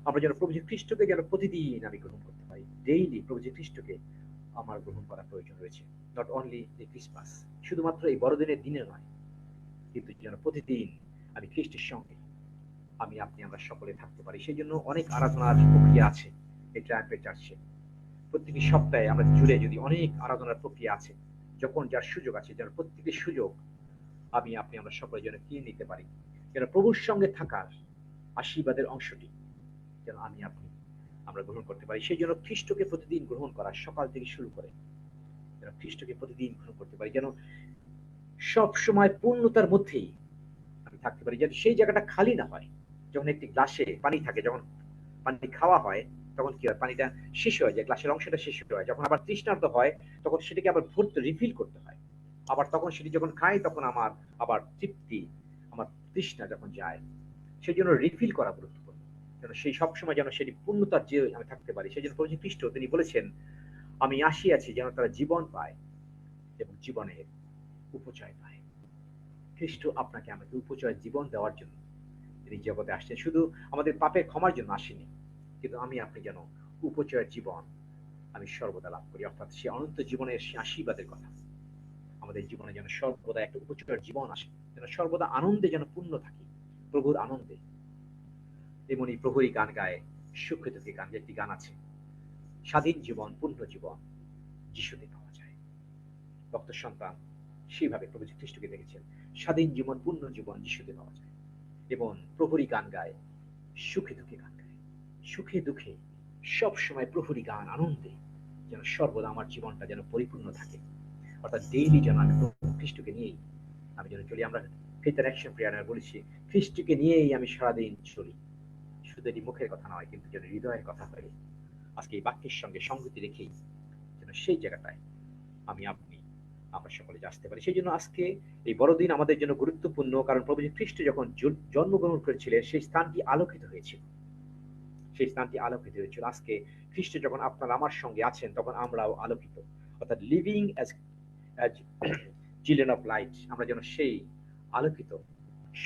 আমরা যেন প্রভু যীশু খ্রিস্টকে যেন প্রতিদিন আমি গ্রহণ করতে পারি। ডেইলি প্রভু যীশু খ্রিস্টকে আমার গ্রহণ করা প্রয়োজন রয়েছে। নট অনলি দ্য ক্রিসমাস, শুধুমাত্র এই বড়দিনের দিনে নয়, কিন্তু যেন প্রতিদিন আমি খ্রিস্টের সঙ্গে আমি আপনি আমরা সকলে থাকতে পারি। সেই জন্য অনেক আরাধনার প্রক্রিয়া আছে এই ট্রায়াম্পেট চার্চে। প্রত্যেকটি সপ্তাহে আমরা জুড়ে যদি অনেক আরাধনার প্রক্রিয়া আছে, যখন যার সুযোগ আছে যেন প্রত্যেকটি সুযোগ আমি আপনি আমরা সকলে যেন কি নিতে পারি, যেন প্রভুর সঙ্গে থাকার আশীর্বাদের অংশটি যেন আমি আপনি আমরা গ্রহণ করতে পারি। সেই জন্য খ্রিস্টকে প্রতিদিন গ্রহণ করা সকাল থেকে শুরু করে যেন খ্রিস্টকে প্রতিদিন গ্রহণ করতে পারি, যেন সব সময় পূর্ণতার মধ্যেই আমি থাকতে পারি, যেন সেই জায়গাটা খালি না হয়। যখন একটি গ্লাসে পানি থাকে, যখন পানি খাওয়া হয় তখন কি হয়, পানিটা শেষ হয়ে যায়, গ্লাসের অংশটা শেষ হয়ে যায়, যখন আবার তৃষ্ণার্ত হয় তখন সেটাকে আবার ভরতে রিফিল করতে হয়। আবার তখন সেটি যখন খাই তখন আমার আবার তৃপ্তি, আমার তৃষ্ণা যখন যায়, সেই জন্য রিফিল করা গুরুত্বপূর্ণ, যেন সেই সবসময় যেন সেটি পূর্ণতার যে আমি থাকতে পারি। সেই জন্য প্রভু খ্রিস্ট তিনি বলেছেন, আমি আসিয়াছি যেন তারা জীবন পায় এবং জীবনের উপচয় পায়। খ্রিস্ট আপনাকে আমাকে উপচয় জীবন দেওয়ার জন্য তিনি জগতে আসছেন, শুধু আমাদের পাপের ক্ষমার জন্য আসেনি, কিন্তু আমি আপনি যেন উপচয় জীবন আমি সর্বদা লাভ করি। অর্থাৎ সে অনন্ত জীবনের সে আশীর্বাদের কথা আমাদের জীবনে যেন সর্বদা একটা উপচয় জীবন আসে, যেন সর্বদা আনন্দে যেন পূর্ণ থাকি, প্রভুর আনন্দে। তেমনি প্রভুরই গান গায়, সুখে দুঃখে গান, যে একটি গান আছে, স্বাধীন জীবন পূর্ণ জীবন যিশুতে পাওয়া যায়। ভক্ত সন্তান সেইভাবে প্রভু যীশু খ্রিস্টকে দেখেছেন, স্বাধীন জীবন পূর্ণ জীবন যিশুতে পাওয়া যায়। এবং প্রভুরই গান গায়, সুখে দুঃখে গান গায়, সুখে দুঃখে সব সময় প্রভুরই গান, আনন্দে যেন সর্বদা আমার জীবনটা যেন পরিপূর্ণ থাকে। অর্থাৎ ডেইলি যেন আমি প্রভু খ্রিস্টকে নিয়েই আমি যেন চলি। আমরা ফেথ অ্যাকশন প্রেয়ারে বলেছি, খ্রিস্টকে নিয়েই আমি সারাদিন চলি, শুধু এটি মুখের কথা নয় কিন্তু যেন হৃদয়ের কথা হয়। আজকে এই বাক্যের সঙ্গে সংগতি রেখেই যেন সেই জায়গাটায় আমি আপনি আমরা সকলে আসতে পারি। সেই জন্য আজকে এই বড়দিন আমাদের জন্য গুরুত্বপূর্ণ, কারণ প্রভু খ্রিস্ট যখন জন্মগ্রহণ করেছিলেন সেই স্থানটি আলোকিত হয়েছিল, সেই স্থানটি আলোকিত হয়েছিল। আজকে খ্রিস্ট যখন আপনার আমার সঙ্গে আছেন তখন আমরাও আলোকিত, অর্থাৎ living as children of light, আমরা যেন সেই আলোকিত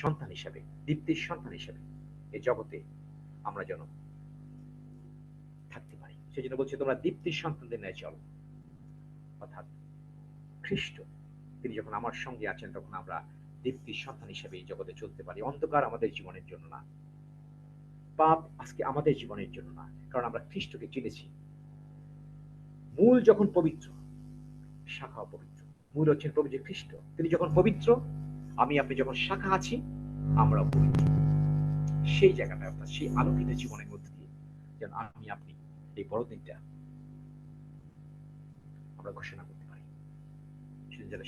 সন্তান হিসেবে, দীপ্তির সন্তান হিসেবে এই জগতে আমরা যেন থাকতে পারি। সেই জন্য বলছি, তোমরা দীপ্তির সন্তানদের ন্যায় চলো। অর্থাৎ খ্রিস্ট তিনি যখন আমার সঙ্গে আছেন তখন আমরা দীপ্তির সন্তান হিসেবে এই জগতে চলতে পারি। অন্ধকার আমাদের জীবনের জন্য না, পাপ আজকে আমাদের জীবনের জন্য না, কারণ আমরা খ্রিস্টকে চিনেছি। মূল যখন পবিত্র, শাখা পবিত্র। মূল হচ্ছেন প্রভু যে খ্রিস্ট, তিনি যখন পবিত্র, আমি আপনি যখন শাখা আছি আমরাও পবিত্র। সেই জায়গাটা অর্থাৎ সেই আলোকিত জীবনের মধ্যে দিয়ে যেন আমি আপনি এই বড়দিনটা আমরা ঘোষণা করতে পারি, যেন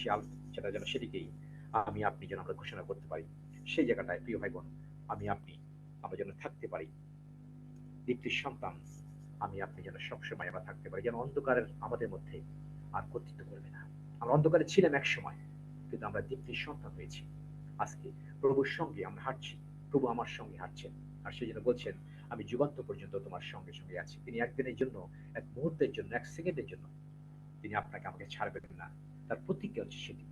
সেটা যেন সেদিকেই আমি আপনি যেন আমরা ঘোষণা করতে পারি। সেই জায়গাটায় প্রিয় ভাই বোন, আমি আপনি আমরা যেন থাকতে পারি দীপ্তির সন্তান, আমি আপনি যেন সবসময় আমরা থাকতে পারি, যেন অন্ধকারের আমাদের মধ্যে আর কর্তৃত্ব করবে না। আমরা অন্ধকারে ছিলাম এক সময়, কিন্তু আমরা দীপ্তির সন্তান হয়েছি। আজকে প্রভুর সঙ্গে আমরা হাঁটছি, প্রভু আমার সঙ্গে হাঁটছেন। আর সেই জন্য বলছেন, আমি যুগান্ত পর্যন্ত তোমার সঙ্গে সঙ্গে আছি। তিনি একদিনের জন্য, এক মুহূর্তের জন্য, এক সেকেন্ডের জন্য তিনি আপনাকে আমাকে ছাড়বেন না। তার প্রতিজ্ঞা হচ্ছে সেটি,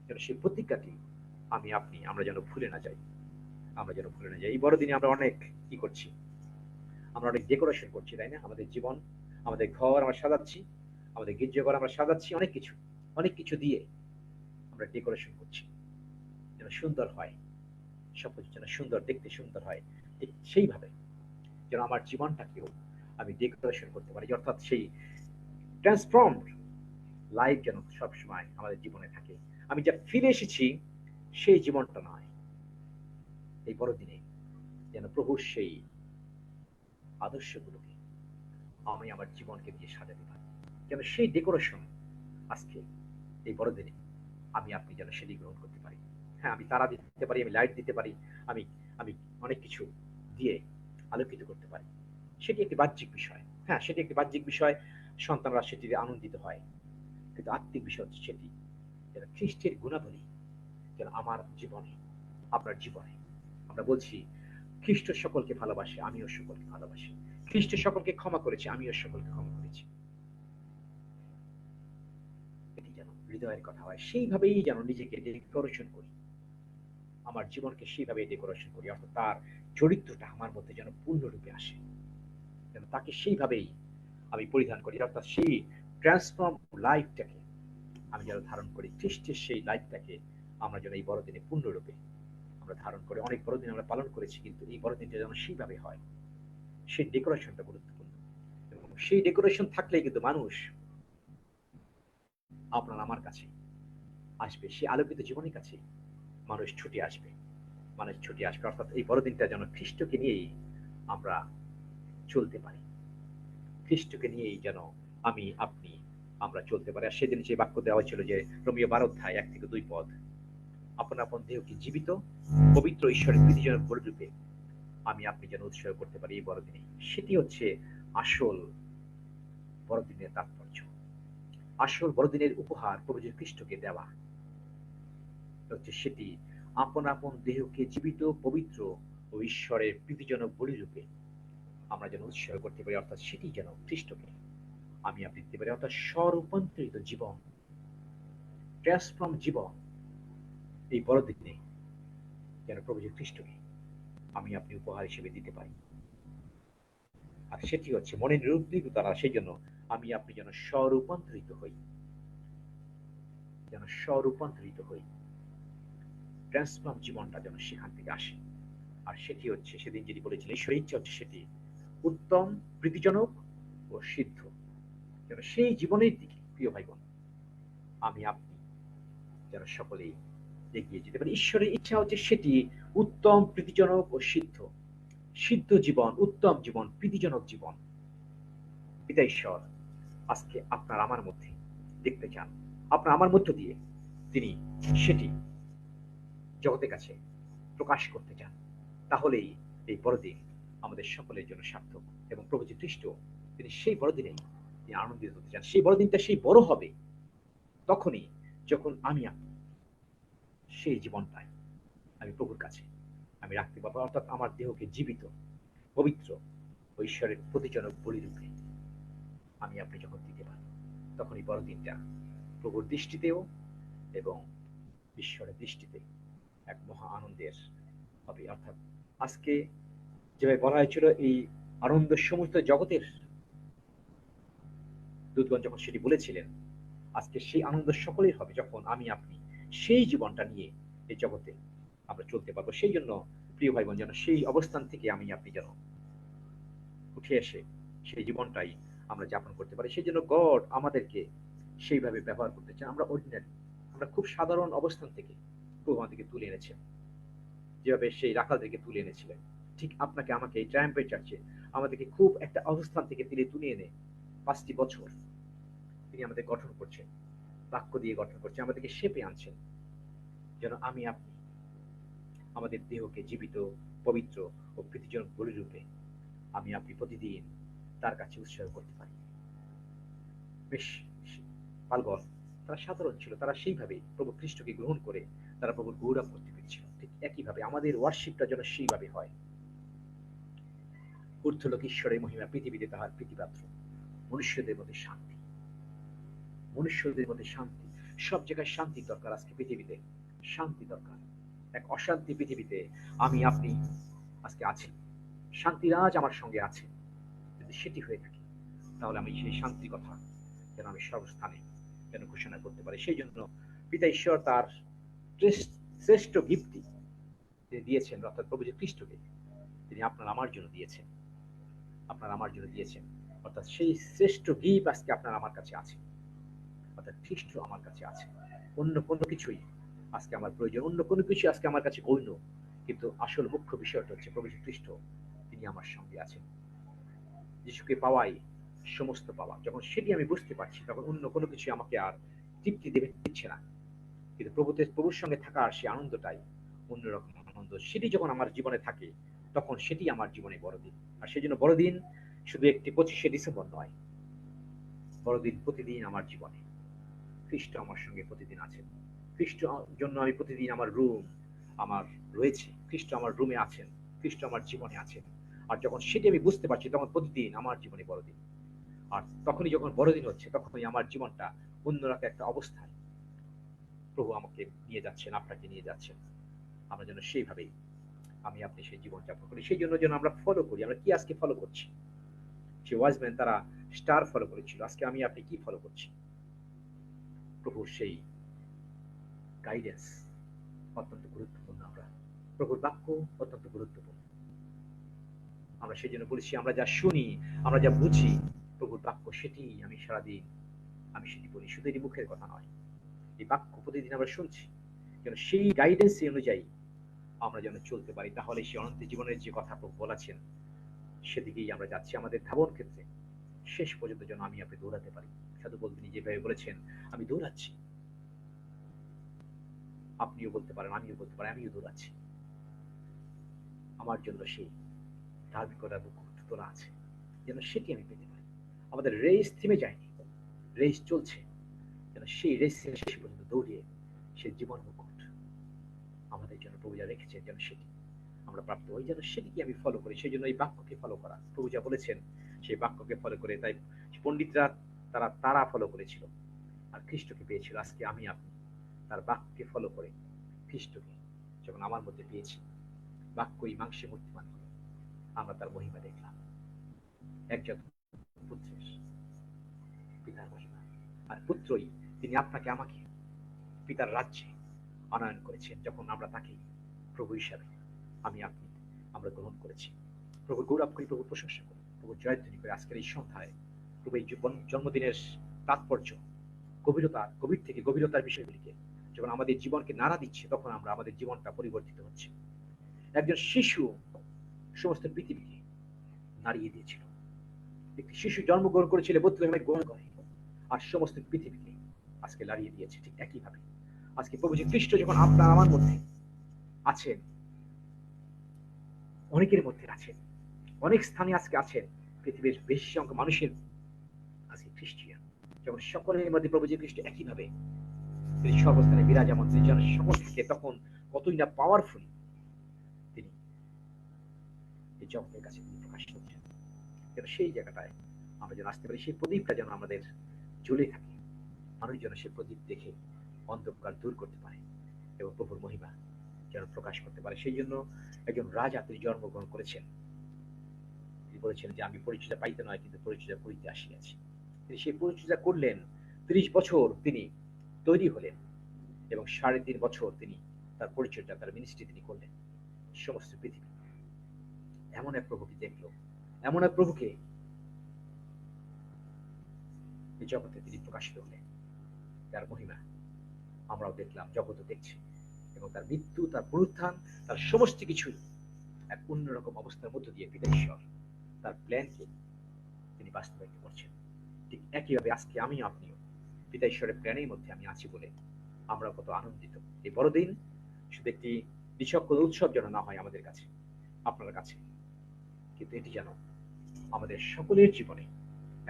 যেন সেই প্রতিজ্ঞাটি আমি আপনি আমরা যেন ভুলে না যাই, আমরা যেন ভুলে না যাই। এই বড়দিনে আমরা অনেক কি করছি, আমরা অনেক ডেকোরেশন করছি, তাই না? আমাদের জীবন, আমাদের ঘর আমরা সাজাচ্ছি, আমাদের গির্জাঘর আমরা সাজাচ্ছি, অনেক কিছু দিয়ে আমরা ডেকোরেশন করছি, যেন সুন্দর হয়, সবকিছু যেন সুন্দর, দেখতে সুন্দর হয়। ঠিক সেইভাবে যেন আমার জীবনটাকেও আমি ডেকোরেশন করতে পারি, অর্থাৎ সেই ট্রান্সফর্ম লাইফ যেন সবসময় আমাদের জীবনে থাকে। আমি যা ফিরে এসেছি সেই জীবনটা নয়, এই বড়দিনে যেন প্রভুর সেই আদর্শগুলোকে আমি আমার জীবনকে দিয়ে সাজাতে পারি, যেন সেই ডেকোরেশন আজকে এই বড়দিনে আমি আপনি যেন সেটি গ্রহণ করতে পারি। হ্যাঁ, আমি তারা দিতে পারি, আমি লাইট দিতে পারি, আমি আমি অনেক কিছু দিয়ে আলোকিত করতে পারি, সেটি একটি বাহ্যিক বিষয়। হ্যাঁ, সেটি একটি বাহ্যিক বিষয়, সন্তানরা সেটিতে আনন্দিত হয়, কিন্তু আত্মিক বিষয় হচ্ছে সেটি যেন খ্রিস্টের গুণাবলী যেন আমার জীবনে, আপনার জীবনে। আমরা বলছি খ্রিস্ট সকলকে ভালোবাসে, আমিও সকলকে ভালোবাসি। খ্রিস্ট সকলকে ক্ষমা করেছে, আমিও সকলকে ক্ষমা করেছি। এটি যেন হৃদয়ের কথা হয়, সেইভাবেই যেন নিজেকে ডেকোরেশন করি, আমার জীবনকে সেইভাবে ডেকোরেশন করি, অর্থাৎ তার চরিত্রটা আমার মধ্যে যেন পূর্ণরূপে আসে, যেন তাকে সেইভাবেই আমি পরিধান করি, অর্থাৎ সেই ট্রান্সফর্ম লাইফটাকে আমি যেন ধারণ করি, খ্রিস্টের সেই লাইফটাকে আমরা যেন এই বড়দিনে পূর্ণরূপে আমরা ধারণ করে। অনেক বড়দিন আমরা পালন করেছি, কিন্তু এই বড়দিনটা যেন সেইভাবে হয়, সেই ডেকোরেশনটা গুরুত্বপূর্ণ। এবং সেই ডেকোরেশন থাকলেই কিন্তু মানুষ আপনার আমার কাছে আসবে, সেই আলোকিত জীবনের কাছে মানুষ ছুটে আসবে, মানুষ ছুটে আসবে। অর্থাৎ এই বড়দিনটা যেন খ্রিস্টকে নিয়েই আমরা চলতে পারি, খ্রিস্টকে নিয়েই যেন আমি আপনি আমরা চলতে পারি। আর সেদিন যে বাক্য দেওয়া হয়েছিল যে রোমীয় 12 অধ্যায় 1 থেকে 2 পদ, আপন আপন দেহকে জীবিত পবিত্র ঈশ্বরের প্রীতিজনক বলিরূপে আমি আপনি যেন উৎসর্গ করতে পারি এই বড়দিনে। সেটি হচ্ছে আসল বড়দিনের তাৎপর্য, আসল বড়দিনের উপহার প্রভু যীশু খ্রিস্টকে দেওয়া হচ্ছে সেটি, আপন আপন দেহকে জীবিত পবিত্র ও ঈশ্বরের প্রীতিজনক বলিরূপে আমরা যেন উৎসর্গ করতে পারি, অর্থাৎ সেটি যেন খ্রিস্টকে আমি আপনি দিতে পারি, অর্থাৎ স্বরূপান্তরিত জীবন, ট্রান্সফর্ম জীবন এই বড়দিনে যেন প্রভু যীশু খ্রিস্টকে আমি আপনি উপহার হিসেবে দিতে পারি। আর সেটি হচ্ছে মনে নিরুদ্বেগ দ্বারা, সেই জন্য আমি আপনি যেন স্বরূপান্তরিত হই, যেন স্বরূপান্তরিত হই, ট্রান্সফর্ম জীবনটা যেন সেখান থেকে আসে। আর সেটি হচ্ছে সেদিন যেটি বলেছিলেন, ঈশ্বরের ইচ্ছা হচ্ছে সেটি উত্তম, প্রীতিজনক ও সিদ্ধ, যেন সেই জীবনের দিকে প্রিয় ভাই বোন আমি আপনি যেন সকলেই এগিয়ে যেতে পারি। ঈশ্বরের ইচ্ছা হচ্ছে সেটি উত্তম, প্রীতিজনক ও সিদ্ধ, সিদ্ধ জীবন, উত্তম জীবন, প্রীতিজনক জীবন পিতা ঈশ্বর আজকে আপনার আমার মধ্যে দেখতে চান, আপনার আমার মধ্য দিয়ে তিনি সেটি জগতের কাছে প্রকাশ করতে চান। তাহলেই এই বড়দিন আমাদের সকলের জন্য সার্থক। এবং প্রভু যীশু খ্রিস্ট তিনি সেই বড়দিনেই তিনি আনন্দিত হতে চান। সেই বড়দিনটা সেই বড় হবে তখনই যখন আমি আপনি সেই জীবনটাই আমি প্রভুর কাছে আমি রাখতে পারবো, অর্থাৎ আমার দেহকে জীবিত পবিত্র ও ঈশ্বরের প্রতিজনক বলিরূপে আমি আপনি যখন দিতে পারবো, তখন এই বড়দিনটা প্রভুর দৃষ্টিতেও এবং ঈশ্বরের দৃষ্টিতে এক মহা আনন্দের হবে। অর্থাৎ আজকে যেভাবে বলা হয়েছিল এই আনন্দ সমস্ত জগতের দূতগণ যখন সেটি বলেছিলেন, আজকে সেই আনন্দ সকলের হবে যখন আমি আপনি সেই জীবনটা নিয়ে এই জগতে আমরা চলতে পারবো। সেই জন্য প্রিয় ভাই বোন যেন সেই অবস্থান থেকে আমি আপনি যেন উঠে এসে সেই জীবনটাই আমরা যাপন করতে পারি। সেই জন্য গড আমাদেরকে সেইভাবে ব্যবহার করতে চান। আমরা অর্ডিনারি, আমরা খুব সাধারণ অবস্থান থেকে প্রভু আমাদেরকে তুলে এনেছেন, যেভাবে সেই রাখালদেরকে তুলে এনেছিলেন, ঠিক আপনাকে আমাকে এই ট্রায়াম্পের চার্চে আমাদেরকে খুব একটা অবস্থান থেকে তিনি তুলে এনে 5টি বছর তিনি আমাদের গঠন করছেন, বাক্য দিয়ে গঠন করছেন, আমাদেরকে শেপে আনছেন, যেন আমি আপনি আমাদের দেহকে জীবিত, পবিত্র ও প্রীতিজনক বলিরূপে আমি আপনি প্রতিদিন তার কাছে উৎসর্গ করতে পারি। বেশ, পালগণ তারা সাধারণ ছিল, তারা সেইভাবে প্রভু খ্রিস্টকে গ্রহণ করে তারা প্রভুর গৌরব করতে পেরেছিল। ঠিক একইভাবে আমাদের ওয়ার্শিপটা যেন সেইভাবে হয়। ঊর্ধ্বলোক ঈশ্বরের মহিমা, পৃথিবীতে তাহার প্রীতিপাত্র। মনুষ্যদের মধ্যে শান্তি, মনুষ্যদের মধ্যে শান্তি। সব জায়গায় শান্তির দরকার। আজকে পৃথিবীতে শান্তি দরকার। এক অশান্তি পৃথিবীতে আমি আপনি আজকে আছি, শান্তিরাজ আমার সঙ্গে আছে। যদি সেটি হয়ে থাকে তাহলে আমি সেই শান্তির কথা যেন আমি সর্বস্থানে যেন ঘোষণা করতে পারি। সেই জন্য পিতা ঈশ্বর তার শ্রেষ্ঠ গিফটটি তিনি দিয়েছেন, অর্থাৎ প্রভু যে খ্রিস্টকে তিনি আপনার আমার জন্য দিয়েছেন, আপনার আমার জন্য দিয়েছেন। অর্থাৎ সেই শ্রেষ্ঠ গিফট আজকে আপনার আমার কাছে আছে, অর্থাৎ খ্রিস্ট আমার কাছে আছে। অন্য কোনো কিছুই আজকে আমার প্রয়োজন, অন্য কোনো কিছু আজকে আমার কাছে গৌণ, কিন্তু আসল মুখ্য বিষয়টা হচ্ছে প্রভু খ্রিস্ট তিনি আমার সঙ্গে আছেন। যিশুকে পাওয়াই সমস্ত পাওয়া। যখন সেটি আমি বুঝতে পারছি তখন অন্য কোনো কিছু আমাকে আর তৃপ্তি দিচ্ছে না, কিন্তু প্রভুর সঙ্গে থাকার সেই আনন্দটাই অন্যরকম আনন্দ। সেটি যখন আমার জীবনে থাকে তখন সেটি আমার জীবনে বড়দিন। আর সেই জন্য বড়দিন শুধু একটি 25শে ডিসেম্বর নয়, বড়দিন প্রতিদিন আমার জীবনে খ্রিস্ট আমার সঙ্গে প্রতিদিন আছেন। খ্রিস্ট জন্য আমি প্রতিদিন আমার রুম আমার রয়েছে, খ্রিস্ট আমার রুমে আছেন, খ্রিস্ট আমার জীবনে আছেন। আর যখন সেটি আমি বুঝতে পারছি তখন প্রতিদিন আমার জীবনে বড়দিন। আর তখনই যখন বড়দিন হচ্ছে তখনই আমার জীবনটা অন্যরকম একটা অবস্থায় প্রভু আমাকে নিয়ে যাচ্ছেন, আপনাকে নিয়ে যাচ্ছেন। আমরা যেন সেইভাবেই আমি আপনি সেই জীবন যাপন করি। সেই জন্য যেন আমরা ফলো করি। আমরা কি আজকে ফলো করছি? সে ওয়াজম্যান তারা স্টার ফলো করেছিল, আজকে আমি আপনি কি ফলো করছি? প্রভুর সেই গাইডেন্স অত্যন্ত গুরুত্বপূর্ণ। আমরা প্রভুর বাক্য অত্যন্ত গুরুত্বপূর্ণ। আমরা সেই জন্য বলেছি, আমরা যা শুনি, আমরা যা বুঝি প্রভুর বাক্য, সেটি আমি সারাদিন আমি সেটি বলি। শুধু এটি মুখের কথা নয়, এই বাক্য প্রতিদিন আমরা শুনছি, যেন সেই গাইডেন্স অনুযায়ী আমরা যেন চলতে পারি। তাহলে সেই অনন্ত জীবনের যে কথা প্রভু বলেছেন সেদিকেই আমরা যাচ্ছি। আমাদের ধাবন ক্ষেত্রে শেষ পর্যন্ত যেন আমি আপনি দৌড়াতে পারি। সাধু বলতে যেভাবে বলেছেন, আমি দৌড়াচ্ছি, আপনিও বলতে পারেন, আমিও বলতে পারি, আমিও দৌড়াচ্ছি। আমার জন্য সেই ধার্মিকতার মুকুট তোলা আছে, যেন সেটি আমি পেতে পারি। আমাদের রেস থেমে যায়নি, রেস চলছে, যেন সেই রেসের শেষ পর্যন্ত দৌড়িয়ে সেই জীবন মুকুট আমাদের জন্য প্রভু যা রেখেছেন যেন সেটি আমরা প্রাপ্ত হই, যেন সেটিকে আমি ফলো করি। সেই জন্য এই বাক্যকে ফলো করা, প্রভু যা বলেছেন সেই বাক্যকে ফলো করে। তাই পণ্ডিতরা তারা ফলো করেছিল আর খ্রিস্টকে পেয়েছিল। আজকে আমি আপনি তার বাক্যকে ফলো করে খ্রিস্টকে যখন আমার মধ্যে পেয়েছি, বাক্যই মাংসে মূর্তিমান হলো, আমরা তার মহিমা দেখলাম। একজন পুত্রের পিতার মহিমা, আর পুত্রই তিনি আপনাকে আমাকে পিতার রাজ্যে আনয়ন করেছেন, যখন আমরা তাকে প্রভু হিসাবে আমি আপনি আমরা গ্রহণ করেছি। প্রভু গৌরব করি, প্রভু প্রশংসা করি, প্রভু জয়ধ্বনি করে আজকের এই সন্ধ্যায় প্রভু এই জন্মদিনের তাৎপর্য, গভীর থেকে গভীরতার বিষয়গুলিকে যখন আমাদের জীবনকে নাড়া দিচ্ছে, তখন আমরা আমাদের জীবনটা পরিবর্তিত হচ্ছে। একজন শিশু সমস্ত পৃথিবীকে নাড়িয়ে দিয়েছিল। একটি শিশু জন্মগ্রহণ করেছিল বেথলেহেমের গোয়ালঘরে, আর সমস্ত পৃথিবীকে আজকে নাড়িয়ে দিয়েছে। ঠিক একইভাবে আজকে প্রভু যে খ্রিস্ট যখন আপনার আমার মধ্যে আছেন, অনেকের মধ্যে আছেন, অনেক স্থানে আজকে আছেন, পৃথিবীর বেশি সংখ্যক মানুষের আজকে খ্রিস্টিয়ান, যখন সকলের মধ্যে প্রভু যে খ্রিস্ট একইভাবে তিনি সর্বস্থানে বিরাজমান, তিনি যেন সকল থেকে তখন কতই না পাওয়ারফুল তিনি এই জগতের কাছে তিনি প্রকাশ করছেন। যেন সেই জায়গাটায় আমরা যেন আসতে পারি, সেই প্রদীপটা যেন আমাদের জ্বলে থাকে, মানুষ যেন সেই প্রদীপ দেখে অন্ধকার দূর করতে পারে এবং প্রভুর মহিমা যেন প্রকাশ করতে পারে। সেই জন্য একজন রাজা তিনি জন্মগ্রহণ করেছেন। তিনি বলেছেন যে আমি পরিচর্যা পাইতে নয়, কিন্তু পরিচর্যা করিতে আসিয়াছি। তিনি সেই পরিচর্যা করলেন, 30 বছর তিনি তৈরি হলেন এবং 3.5 বছর তিনি তার পরিচর্যা, তার মিনিস্ট্রি তিনি করলেন। সমস্ত পৃথিবী এমন এক প্রভুকে দেখলো, এমন এক প্রভুকে এই জগতে তিনি প্রকাশিত হলেন, তার মহিমা আমরাও দেখলাম, জগৎ দেখছি, এবং তার মৃত্যু, তার পুনরুত্থান, তার সমস্ত কিছুই এক অন্যরকম অবস্থার মধ্য দিয়ে পিতা ঈশ্বর তার প্ল্যানকে তিনি বাস্তবায়িত করছেন। ঠিক একইভাবে আজকে আমি আপনিও পিতা ঈশ্বরের প্ল্যানের মধ্যে আমি আছি বলে আমরা কত আনন্দিত। এই বড়দিন শুধু একটি নিছক উৎসব যেন না হয় আমাদের কাছে, আপনার কাছে, কিন্তু এটি যেন আমাদের সকলের জীবনে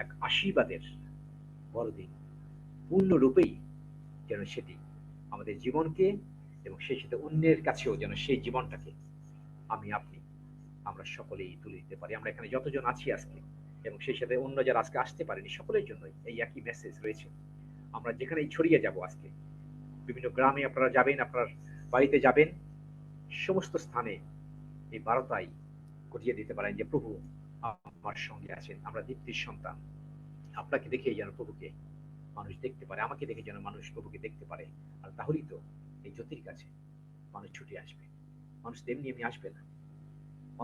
এক আশীর্বাদের বড়দিন, পূর্ণরূপেই যেন সেটি আমাদের জীবনকে এবং সেই সাথে অন্যের কাছেও যেন সেই জীবনটাকে আমি আপনি আমরা সকলেই তুলে দিতে পারি। আমরা এখানে যতজন আছি আজকে এবং সেই সাথে অন্য যারা আজকে আসতে পারেনি সকলের জন্যই এই একই মেসেজ রয়েছে। আমরা যেখানেই ছড়িয়ে যাব আজকে, বিভিন্ন গ্রামে আপনারা যাবেন, আপনার বাড়িতে যাবেন, সমস্ত স্থানে এই বার্তাই ঘটিয়ে দিতে পারেন যে প্রভু আমার সঙ্গে আছেন। আমরা দীপ্তির সন্তান, আপনাকে দেখেই যেন প্রভুকে মানুষ দেখতে পারে, আমাকে দেখে যেন মানুষ প্রভুকে দেখতে পারে। আর তাহলেই তো এই জ্যোতির কাছে মানুষ ছুটে আসবে। মানুষ তেমনি এমনি আসবে না।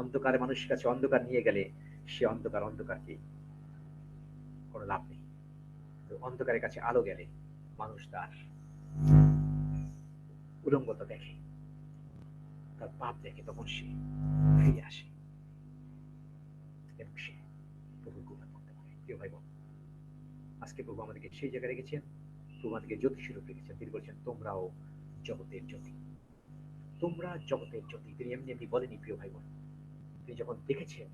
অন্ধকারে মানুষের কাছে অন্ধকার নিয়ে গেলে সে অন্ধকারকে কোনো লাভ নেই। তো অন্ধকারের কাছে আলো গেলে মানুষ তার উলঙ্গতা দেখে, তার পাপ দেখে, তখন সে ফিরে আসে এবং সে প্রভুর গুণগান করতে পারে। প্রিয় ভাই বোন, আজকে প্রভু আমাদেরকে সেই জায়গায় রেখেছেন, প্রভু আমাদেরকে জ্যোতি স্বরূপ রেখেছেন। তিনি বলছেন তোমরাও জগতের জ্যোতি, তোমরা জগতের জ্যোতি। তিনি এমনি এমনি বলেনি প্রিয় ভাই বোন। তিনি যখন দেখেছেন,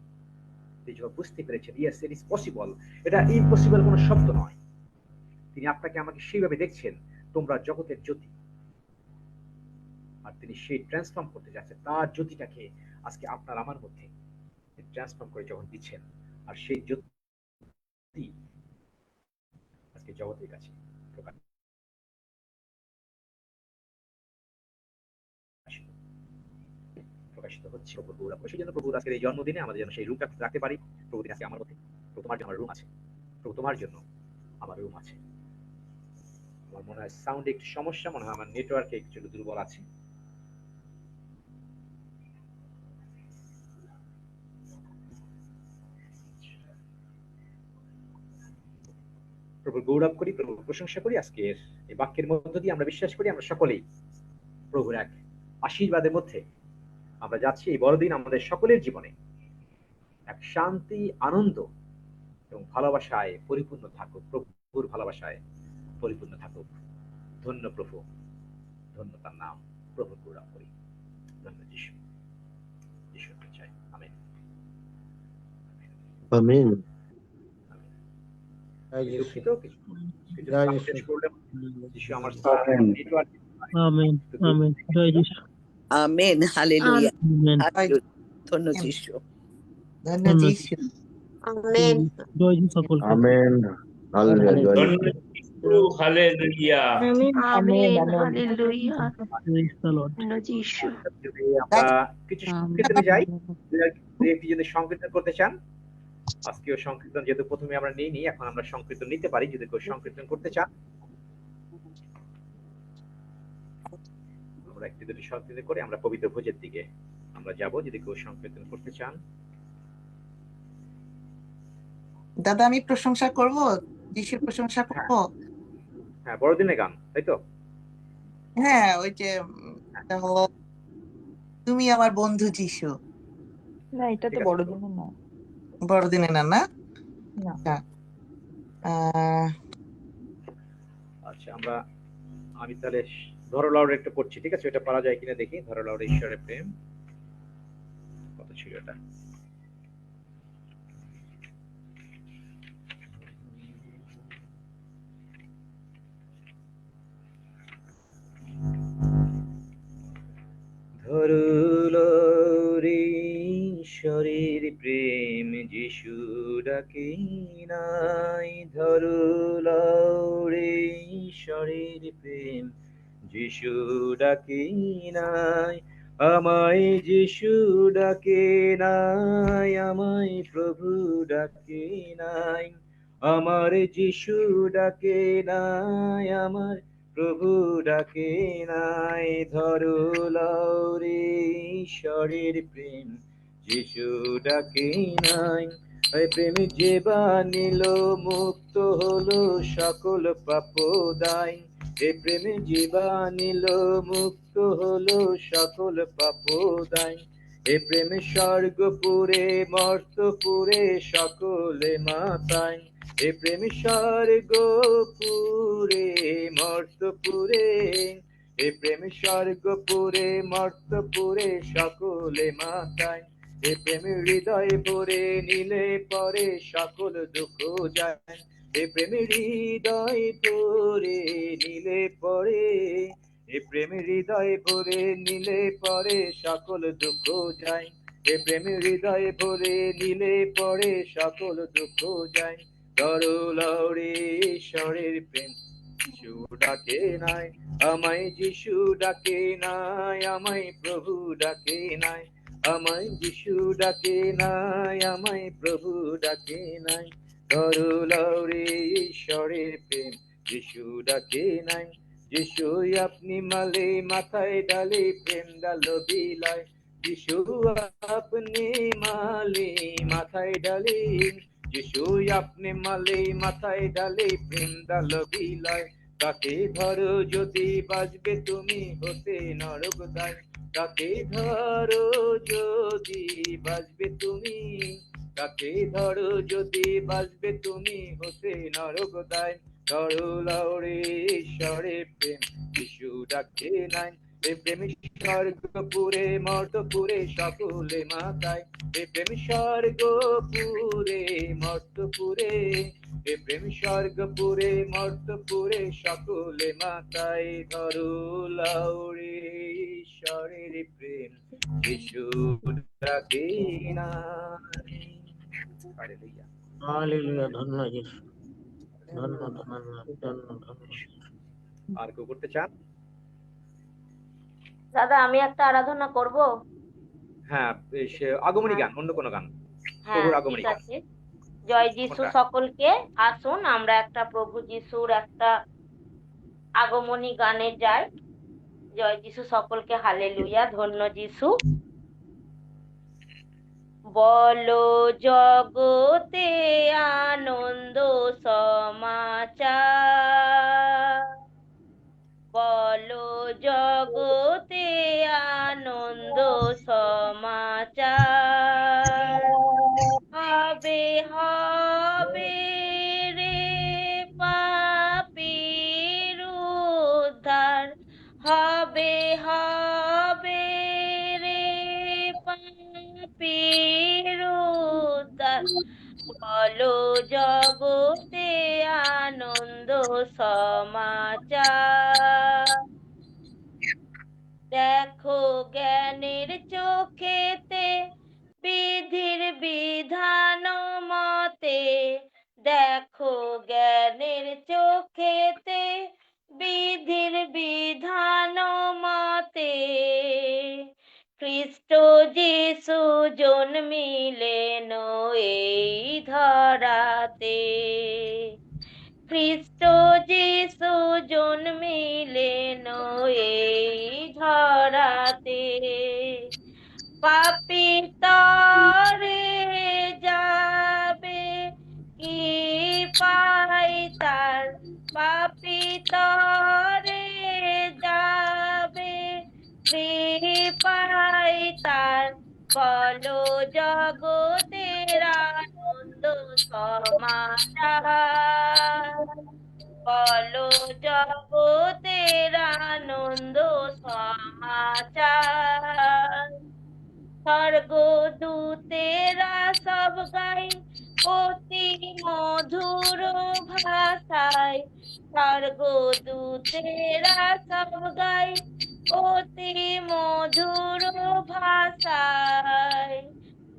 তিনি যখন বুঝতে পেরেছেন ইয়েস ইট ইজ পসিবল, এটা ইম্পসিবল কোনো শব্দ নয়। তিনি আপনাকে আমাকে সেইভাবে দেখছেন, তোমরা জগতের জ্যোতি। আর তিনি সেই ট্রান্সফর্ম করতে যাচ্ছেন, তার জ্যোতিটাকে আজকে আপনার আমার মধ্যে ট্রান্সফর্ম করে যখন দিচ্ছেন, আর সেই জ্যোতি আজকে জগতের কাছে প্রকাশিত হচ্ছে। সেই জন্য প্রভুর আজকের এই জন্মদিনে আমাদের যেন সেই রূপটা রাখতে পারি। প্রভু দিন আজকে আমার মধ্যে, প্রভু তোমার জন্য আমার রুম আছে, প্রভু তোমার জন্য আমার রুম আছে। আমার মনে হয় সাউন্ডে একটু সমস্যা, মনে হয় আমার নেটওয়ার্কে একটু দুর্বল আছে। প্রভুর গৌরব করি, প্রভুর প্রশংসা করি। আজকের এই বাক্যের মধ্য দিয়ে আমরা বিশ্বাস করি আমরা সকলেই প্রভুর এক আশীর্বাদের মধ্যে আমরা যাচ্ছি। এই বড়দিন আমাদের সকলের জীবনে এক শান্তি, আনন্দ এবং ভালোবাসায় পরিপূর্ণ থাকুক। প্রভুর ভালোবাসায় পরিপূর্ণ থাকুক। ধন্য প্রভু, ধন্য তার নাম। প্রভুর গৌরব করি। ধন্য যিশু, যিশুর চাই। আমেন। আমেন। দুঃখিত কিছু জয় সাউন্ড যিশু। চেঞ্জ করলে যিশু আমার আমেন। নেটওয়ার্ক আমেন আমেন জয় যিশু আমেন, হালেলুয়া, আমেন হালেলুয়া। ধন্য যিশু। ধন্য যিশু। আমেন। জয় যিশু সকলকে আমেন। হালেলুয়া, জয় হালেলুয়া। যিশু। Hallelujah. Amen. Hallelujah. Praise the Lord. ধন্য যিশু। যদি আমরা কিছু সংকীর্তনে যাই, একটি যদি সংকীর্তন করতে চান, আজকেও সংকীর্তন যেহেতু প্রথমে আমরা নিইনি, এখন আমরা সংকীর্তন নিতে পারি। যদি কেউ সংকীর্তন করতে চান, আমরা একটি দুটি সংকীর্তন করে আমরা পবিত্র ভোজের দিকে আমরা যাব। যদি কেউ সংকীর্তন করতে চান। দাদা আমি প্রশংসা করব, যিশুর প্রশংসা করব। হ্যাঁ, বড়দিনের গান, তাই তো? হ্যাঁ, ওই যে এটা হলো তুমি আমার বন্ধু যিশু। না, এটা ঠিক তো আছে। বড়দিনের না। বড়দিনে না, না? না। আচ্ছা, আমি তাহলে ধরো লাউডে একটা করছি, ঠিক আছে? ওটা পারা যায় কিনা দেখি। ধরো লাউডে ঈশ্বরের প্রেম কত ছিল এটা। ধরুলো রে ঈশ্বরের প্রেম যিশু ডাকে নাই। ধরুলো রে ঈশ্বরের প্রেম যিশু ডাকে নাই। আমায় যিশু ডাকে নাই, আমায় প্রভু ডাকে নাই। আমার যিশু ডাকে নাই, আমার প্রভু ডাকে নাই। ধরো লাউরে ঈশ্বরের প্রেম যিশু ডাকে নাই। ওই প্রেমে যে বানিল মুক্ত হলো সকল পাপ দায়। এ প্রেমে যে বানিল মুক্ত হলো সকল পাপ দায়। এ প্রেমে স্বর্গপুরে মর্তপুরে সকলে মাতায়, এ প্রেমে স্বর্গপুরে মর্তপুরে, এ প্রেমে স্বর্গপুরে মর্তপুরে সকলে মাতায়, এ প্রেমে হৃদয় ভরে নিলে পরে সকল দুঃখ যায়, এ প্রেমে হৃদয় ভরে নিলে পরে, এ প্রেমে হৃদয় ভরে নিলে পরে সকল দুঃখ যায়, এ প্রেমে হৃদয় ভরে নিলে পরে সকল দুঃখ যায়। তরলরে ঈশ্বরের প্রেম যিশু ডাকে নাই, আমায় যিশু ডাকে নাই, আমায় প্রভু ডাকে নাই, আমায় যিশু ডাকে নাই, আমায় প্রভু ডাকে নাই। তরলরে ঈশ্বরের প্রেম যিশু ডাকে নাই, যিশু আপনি মালে মাথায় ডালে প্রেম ডাল বিলায়, যিশু আপনি মালে মাথায় ডালে, যিশু আপনি মালে মাথায় ডালে প্রেম ডাল বিলায়। তাকে ধরো যদি বাজবে তুমি হতে নরক দায়, তাকে ধরো যদি বাজবে তুমি, তাকে ধরো যদি বাজবে তুমি হতে নরক দায়। তরলাওরে ঈশ্বরের প্রেম যিশু ডাকে নাই, এ প্রেম স্বর্গপুরে মর্তপুরে সকলে মাতায়, এ প্রেম স্বর্গপুরে মর্তপুরে, এ প্রেম স্বর্গপুরে মর্তপুরে সকলে মাতায়। তরলাওরে ঈশ্বরের প্রেম যিশু ডাকে নাই। হালেলুয়া। হালেলুয়া, ধন্য যিশু, ধন্য ধন্য ধন্য ধন্য। আর কেউ করতে চান? দাদা আমি একটা আরাধনা করব। হ্যাঁ, আগমনী গান, অন্য কোনো গান, হ্যাঁ প্রভুর আগমনী ঠিক গান। আছে। জয় যিশু কোনটা? সকলকে, আসুন আমরা একটা প্রভু যিশুর একটা আগমনী গানে যাই। জয় যিশু সকলকে, হালেলুয়া, ধন্য যিশু। বলো জগতে আনন্দ সমাচার, বলো জগতে আনন্দ সমাচার, হবে হবে রে পাপীর উদ্ধার, হবে হবে রে পাপীর উদ্ধার, বলো জগতে আনন্দ সমাচার। দেখো জ্ঞানের চোখেতে বিধির বিধান মতে, দেখো জ্ঞানের চোখেতে বিধির বিধান মতে, খ্রিস্ট যিশু জন্মিলেন এই ধরাতে, খ্রিস্ট যিশু জন্মিলেন এই ধরাতে, পাপী তরে যাবে কি পাই তার, পাপী তরে যাবে কি পাই তার, বলো জগতের আনন্দ সমাচার, বলো জগতের আনন্দ সমাচার। স্বর্গদূতেরা সব গাই অতি মধুর ভাষায়, স্বর্গদূতেরা সব গাই অতি মধুর ভাষায়,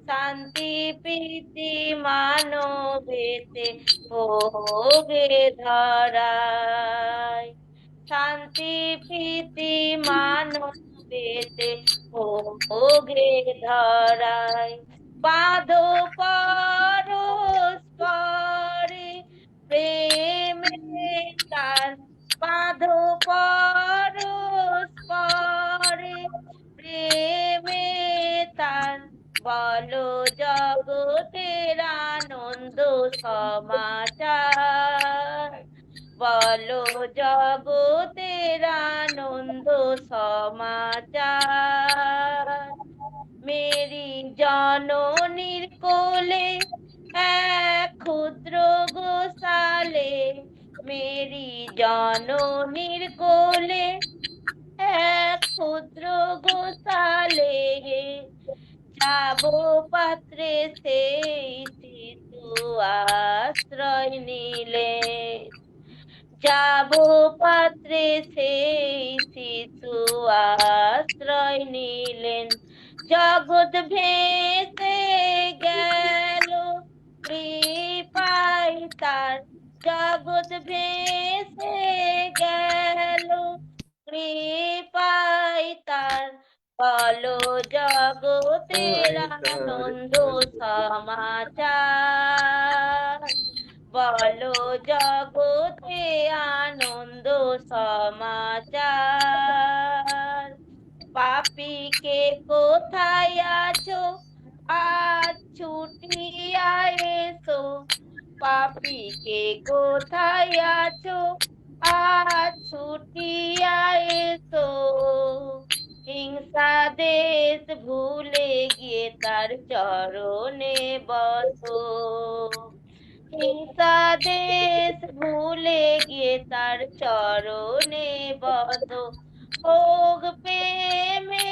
শান্তি প্রীতি মানবেতে ভোগে ধরায়, শান্তি প্রীতি মানবেতে ভোগে ধরায়, বাঁধো পরস্পরে প্রেমে তার, বাঁধো পরস্পরে প্রেমে তার, বলো জগতের আনন্দ সমাচার, বলো জগতের আনন্দ সমাচার। মেরে জননীর কোলে এক ক্ষুদ্র গোসালে, মেরি জননীর কোলে এক ক্ষুদ্র গোসালে, যাব পাত্রে সেই শিশু আশ্রয় নিলে, যাব পাত্রে সেই শিশু আশ্রয় নিলেন, জগৎ ভেসে গেল কৃপায় তার, জগৎ ভেসে গেল কৃপায় তার, বলো জগতের আনন্দ সমাচার, বলো জগতে আনন্দ সমাচার। পাপীকে কোথায় আছো আজ ছুটিয়া এসো, পাপীকে কোথায় আছো আজ ছুটিয়া এসো, হিংসা দেশ ভুলে গিয়ে তার চরণে বসো, হিংসা দেশ ভুলে গিয়ে তার চরণে বসো, হোক প্রেমে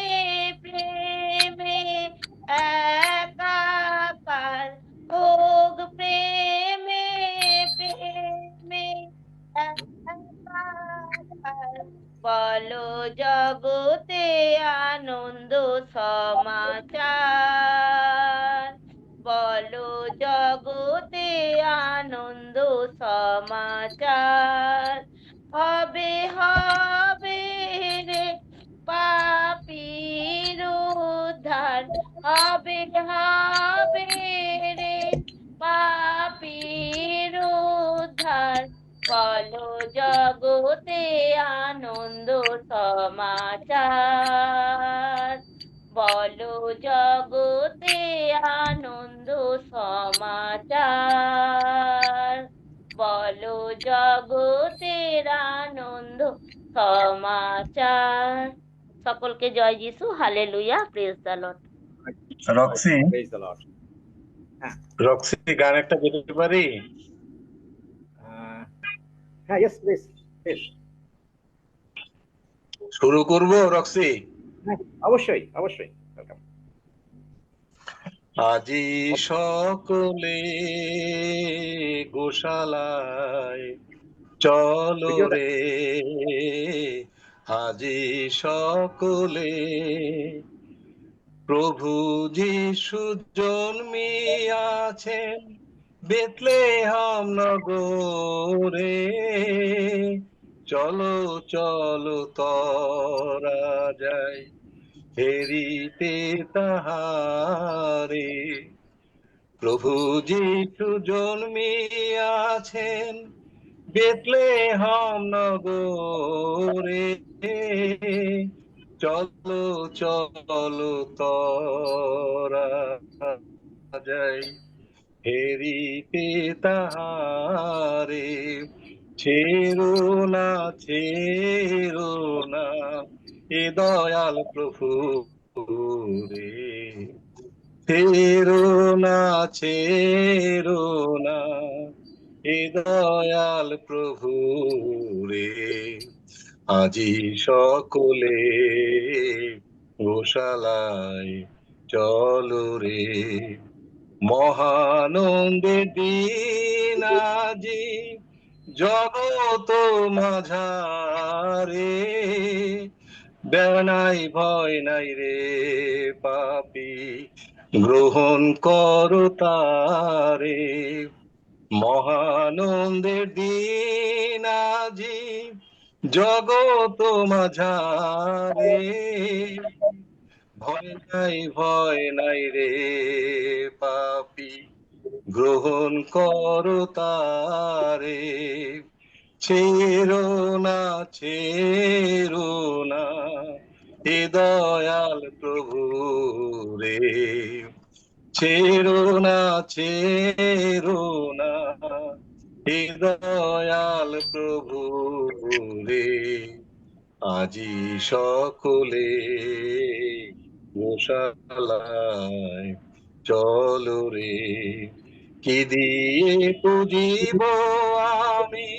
প্রেমে একাকার, হোক প্রেমে প্রেমে একাকার, বলো জগতে আনন্দ সমাচার, বলো জগতে আনন্দ সমাচার। হবে হবে রে পাপীর উদ্ধার, হবে হবে রে পাপীর উদ্ধার, বলো জগতে আনন্দ সমাচার, বলো জগতে আনন্দ সমাচার, বলো জগতের আনন্দ সমাচার। সকলকে জয় যিশু, hallelujah, praise the Lord. Roxy, Praise the Lord. Roxy গান একটা গেতে পারি? হ্যাঁ, yes, please, please. শুরু করবো রক্সি? হ্যাঁ, অবশ্যই অবশ্যই, ওয়েলকাম। আজি সকলে গোশালায় চলো রে, আজি সকলে প্রভু যিশু জন্মিয়াছেন বেথলেহেম নগরে, চলো চলো তরা যাই হেরিতে তাহারে, প্রভু যিশু জন্মিয়াছেন বেথলেহেম নগরে, চলো চলো তরা যাই হেরিতে তাহারে, ছেড়ো না এ দয়াল প্রভু রে, ছেড়ো না এ দয়াল প্রভু রে, আজি সকলে গোশালায় চলো রে, মহানন্দের দিন আজি জগত মাঝারে, বেনাই ভয় নাই রে পাপী গ্রহণ করো তারে, মহানন্দের দিন আজি জগত মাঝারে, ভয় নাই রে পাপী গ্রহণ করো তারে, ছেড়ো না এ দয়াল প্রভু রে, ছেড়ো না এ দয়াল প্রভু রে, আজি সকলে গোশালায় চলো রে, কি দিয়ে পুজিব আমি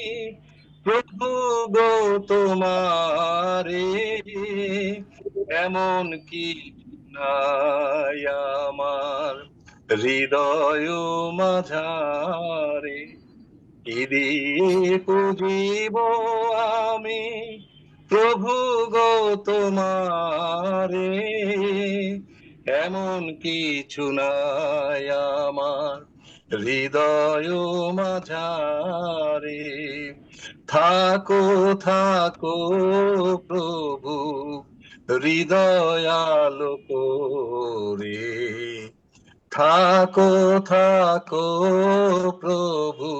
প্রভু গো তোমারে, এমন কি নাই আমার হৃদয় মাঝারে, কি দিয়ে পুজিব আমি প্রভু গো তোমারে, এমন কিছু নাই আমার হৃদয় মাঝারে, থাকো থাকো প্রভু হৃদয় আলোক রে, থাকো থাকো প্রভু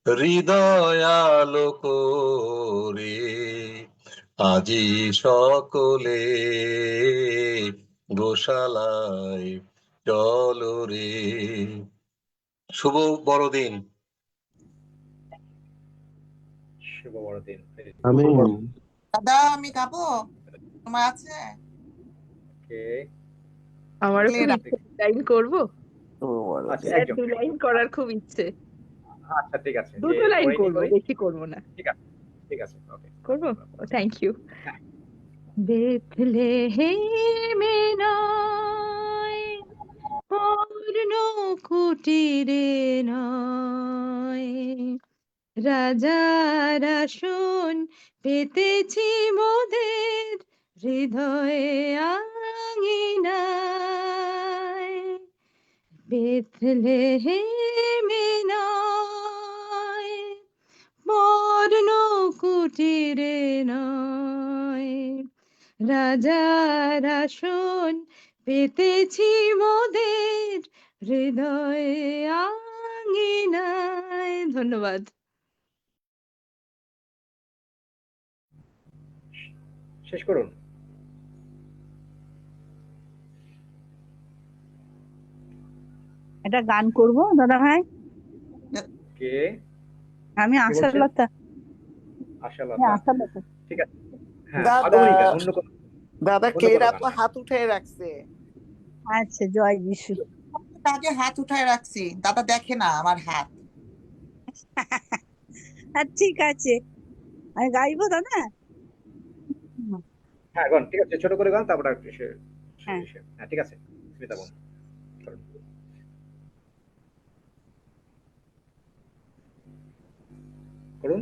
হৃদয় আলোক রে, আজি সকলে গোশালায় চলো রে। শুভ বড়দিন। শুভ বড়দিন। আমিন। দাদা আমি গাবো, তোমার আছে? কে? আমারও খুব ক্লেরা। ইচ্ছে লাইন করবো, আচ্ছা, স্যার একজন। 2 লাইন করার খুব ইচ্ছে, আচ্ছা, ঠিক আছে। 2 লাইন করিনি করবো, করি। বেশি করবো না। ঠিক আছে, ঠিক আছে। ওকে। করবো? Thank you. হ্যাঁ। বেথলেহেমে নয়, পূর্ণ কুটিরে নয়, রাজার আসন পেতেছি মোদের হৃদয়ে আঙিনায়। বেথলেহেমে নয়, বর্ণ কুটিরে নয়, রাজার আসন পেতেছি মোদের হৃদয়ে আঙিনায়। ধন্যবাদ। শেষ করুন। এটা গান করব দাদা ভাই? কে? আমি কে বলছেন? আশালতা। আশালতা। আশালতা। ঠিক আছে। হ্যাঁ, দাদা আগমনী গান, অন্য কোনো দাদা অন্য ক্লেরা কোনো গান তো না। হাত উঠে রাখছে। আচ্ছা, জয় যিশু। আগে হাত উঠায় রাখছি, দাদা দেখে না আমার হাত। ঠিক আছে, আমি গাইবো দাদা। হ্যাঁ, গান। ঠিক আছে, ছোট করে গান, তারপর একটু হ্যাঁ। হ্যাঁ, ঠিক আছে। স্মিতা বোন। করুন। করুন।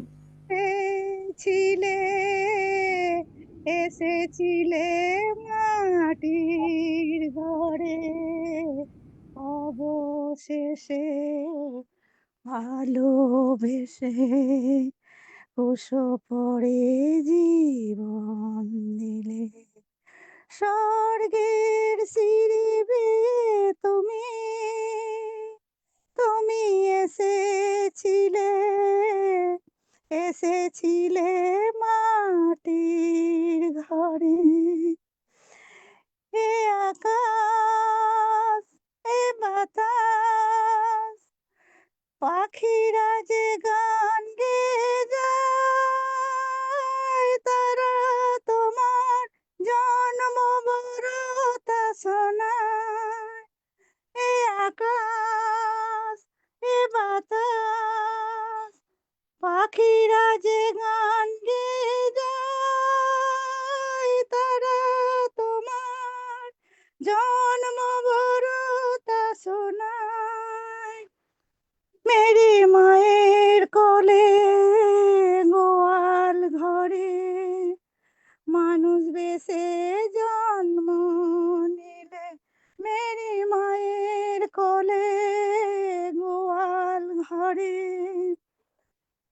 এসেছিলে, এসেছিলে মাটির ঘরে, অবশেষে ভালোবেসে কুশো পড়ে জীবন দিলে। স্বর্গের সিঁড়ি বেয়ে তুমি, তুমি এসেছিলে, এসেছিলে মাটির ঘরে। এ আকাশ, এ বাতাস, পাখিরা যে গান গেয়ে যায়, তারা তোমার জন্মবরতা শোনায়। এ আকাশ, এ বাতাস, পাখিরা যে গান গেয়ে যায়, তারা তোমার জন্মবরতা শোনায়। মেরি মায়ের কোলে, গোয়াল ঘরে, মানুষ বেশে জন্ম নিলে। মেরি মায়ের কোলে, গোয়াল ঘরে,